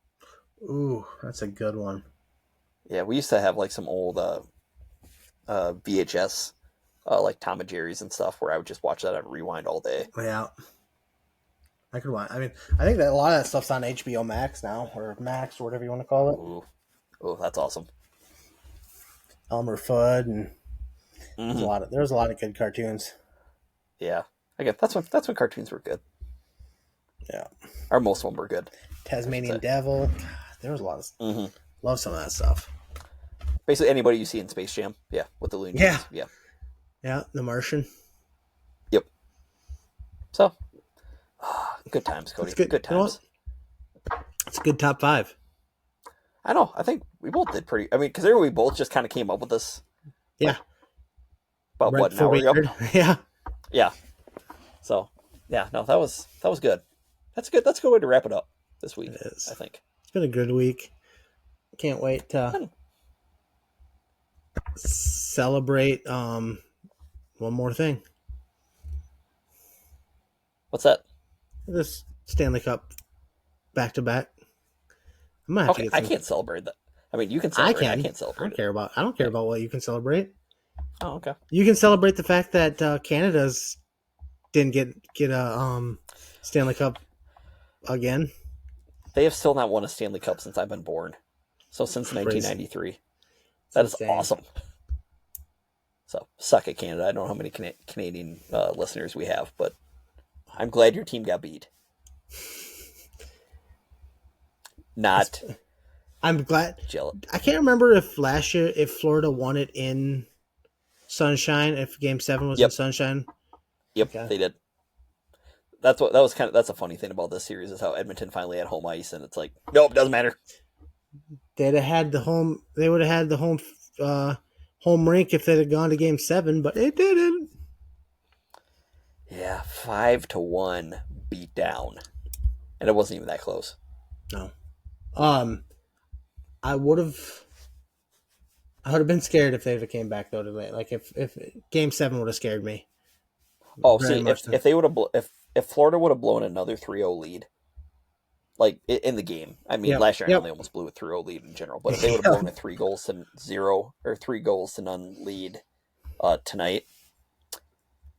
Ooh, that's a good one. Yeah, we used to have like some old VHS, like Tom and Jerry's and stuff, where I would just watch that on rewind all day. Yeah. I could watch. I mean, I think that a lot of that stuff's on HBO Max now, or Max, or whatever you want to call it. Ooh. Oh, that's awesome. Elmer Fudd, and there's a lot of good cartoons. Yeah, again, that's when cartoons were good. Yeah, or most of them were good. Tasmanian Devil. God, there was a lot of love some of that stuff. Basically, anybody you see in Space Jam, yeah, with the Looney Tunes, yeah, The Martian. Yep. So, good times, Cody. Good times. It's a good top 5. I know. I think we both did pretty. I mean, because we both just kind of came up with this. Yeah. About what, an hour ago? Yeah. Yeah. So, yeah, no, that was good. That's good. That's a good way to wrap it up this week. It is. I think it's been a good week. Can't wait to celebrate one more thing. What's that? This Stanley Cup back to back. I can't celebrate that. I mean, you can celebrate. I can't celebrate. I don't care about what you can celebrate. Oh, okay. You can celebrate the fact that Canada's didn't get a Stanley Cup again. They have still not won a Stanley Cup since I've been born. So since 1993. That is awesome. So suck it, Canada. I don't know how many Canadian listeners we have, but I'm glad your team got beat. I'm glad. Jealous. I can't remember if last year if Florida won it in sunshine. If Game 7 was in sunshine. Yep, okay. They did. That's a funny thing about this series is how Edmonton finally had home ice, and it's like, nope, doesn't matter. They'd have had the home. They would have had the home rink if they'd have gone to Game 7, but it didn't. Yeah, 5-1 beat down, and it wasn't even that close. No. I would have been scared if they would have came back though today. Like if Game 7 would have scared me. Oh, see, if they would have if Florida would have blown another 3-0 lead, like in the game. I mean, last year I know they almost blew a 3-0 lead in general, but if they would have blown a 3-0 or 3-0 lead tonight,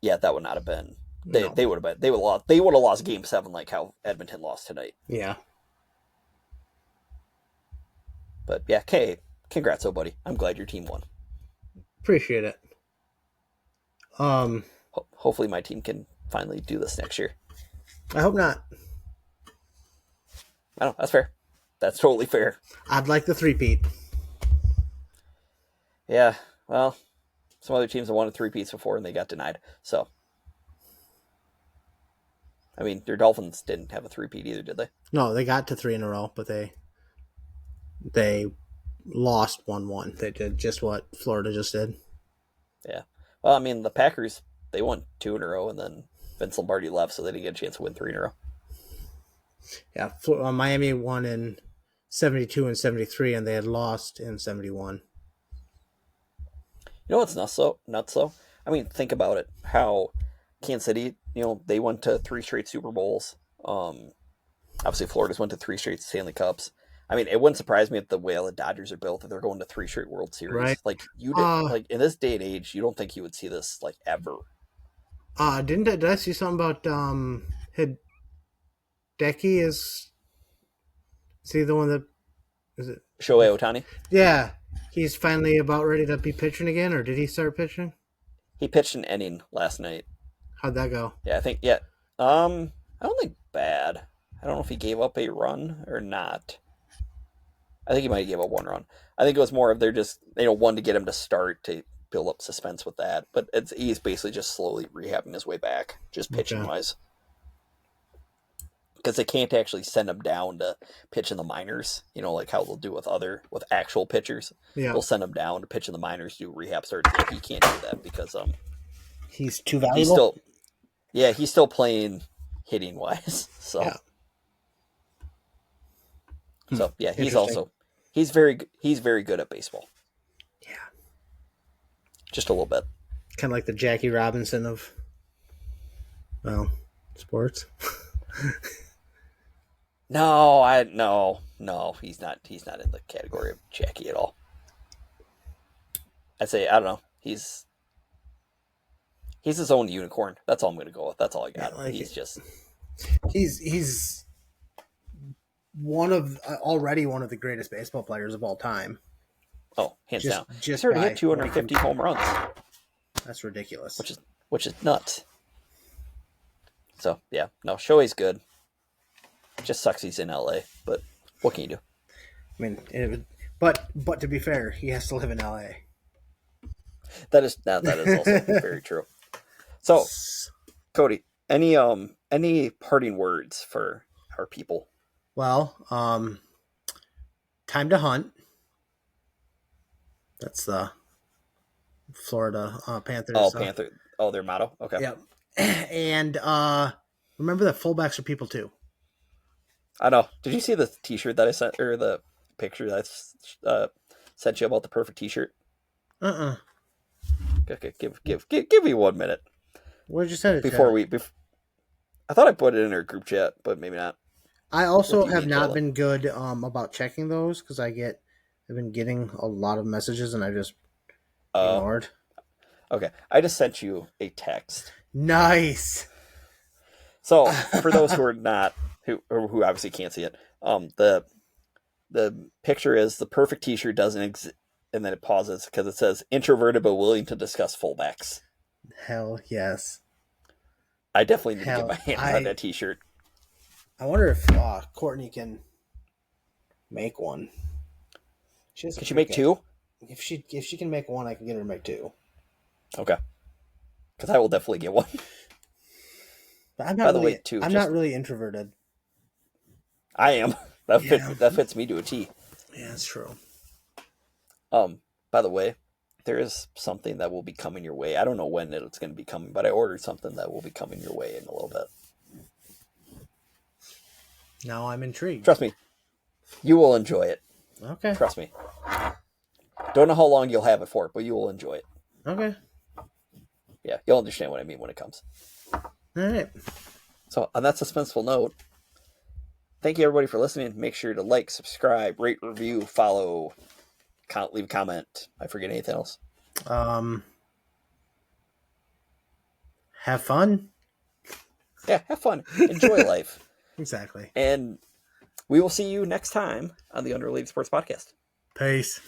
yeah, that would not have been. They would have lost Game 7 like how Edmonton lost tonight. Yeah. But yeah, congrats, buddy. I'm glad your team won. Appreciate it. Hopefully my team can finally do this next year. I hope not. I know, that's fair. That's totally fair. I'd like the 3-peat. Yeah, well, some other teams have won 3-peats before and they got denied. So, I mean, your Dolphins didn't have a 3-peat either, did they? No, they got to 3 in a row, but they lost 1-1. They did just what Florida just did. Yeah. Well, I mean, the Packers, they won 2 in a row, and then Vince Lombardi left, so they didn't get a chance to win 3 in a row. Yeah, Miami won in 72 and 73, and they had lost in 71. You know what's nuts though? I mean, think about it. How Kansas City, they went to 3 straight Super Bowls. Obviously, Florida's went to 3 straight Stanley Cups. I mean, it wouldn't surprise me if the way the Dodgers are built that they're going to 3 straight World Series. Right. Like like in this day and age, you don't think you would see this like ever. Did I see something about Hideki is he the one that is it Shohei Ohtani? Yeah, he's finally about ready to be pitching again, or did he start pitching? He pitched an inning last night. How'd that go? Yeah, I think I don't think bad. I don't know if he gave up a run or not. I think he might have gave up one run. I think it was more of they're just one to get him to start to build up suspense with that. But he's basically just slowly rehabbing his way back, just pitching wise. Because they can't actually send him down to pitch in the minors, like how they'll do with actual pitchers. Yeah. They'll send him down to pitch in the minors, do rehab starts. He can't do that because he's too valuable. He's still playing hitting wise. So yeah, he's very good at baseball. Yeah, just a little bit. Kind of like the Jackie Robinson of sports. No, he's not in the category of Jackie at all. I'd say, I don't know, he's his own unicorn. That's all I'm going to go with. That's all I got. Yeah, he's already one of the greatest baseball players of all time. Oh, hands down. He's already hit 250 home runs. That's ridiculous. Which is nuts. So yeah, no, Shohei's good. Just sucks he's in LA, but what can you do? I mean, but to be fair, he has to live in LA. That is also very true. So, Cody, any parting words for our people? Well, time to hunt. That's the Florida Panthers. Oh, Panther. Oh, their motto. Okay. Yep. And remember that fullbacks are people too. I know. Did you see the T-shirt that I sent, or the picture that I sent you about the perfect T-shirt? Okay, give me 1 minute. What did you send it before I thought I put it in our group chat, but maybe not. I also have not been good about checking those because I've been getting a lot of messages and I just ignored. Okay, I just sent you a text. Nice. So for those who are not who obviously can't see it, the picture is the perfect T-shirt doesn't exist, and then it pauses because it says introverted but willing to discuss fullbacks. Hell yes. I definitely need to get my hands on that T-shirt. I wonder if Courtney can make one. Can she make two? If she can make one, I can get her to make two. Okay. Because I will definitely get one. But I'm not really introverted. I am. That fits me to a T. Yeah, that's true. By the way, there is something that will be coming your way. I don't know when it's going to be coming, but I ordered something that will be coming your way in a little bit. Now I'm intrigued. Trust me. You will enjoy it. Okay. Trust me. Don't know how long you'll have it for, but you will enjoy it. Okay. Yeah, you'll understand what I mean when it comes. All right. So, on that suspenseful note, thank you everybody for listening. Make sure to like, subscribe, rate, review, follow, leave a comment. I forget anything else. Have fun. Yeah, have fun. Enjoy life. Exactly. And we will see you next time on the Unrelated Sports Podcast. Peace.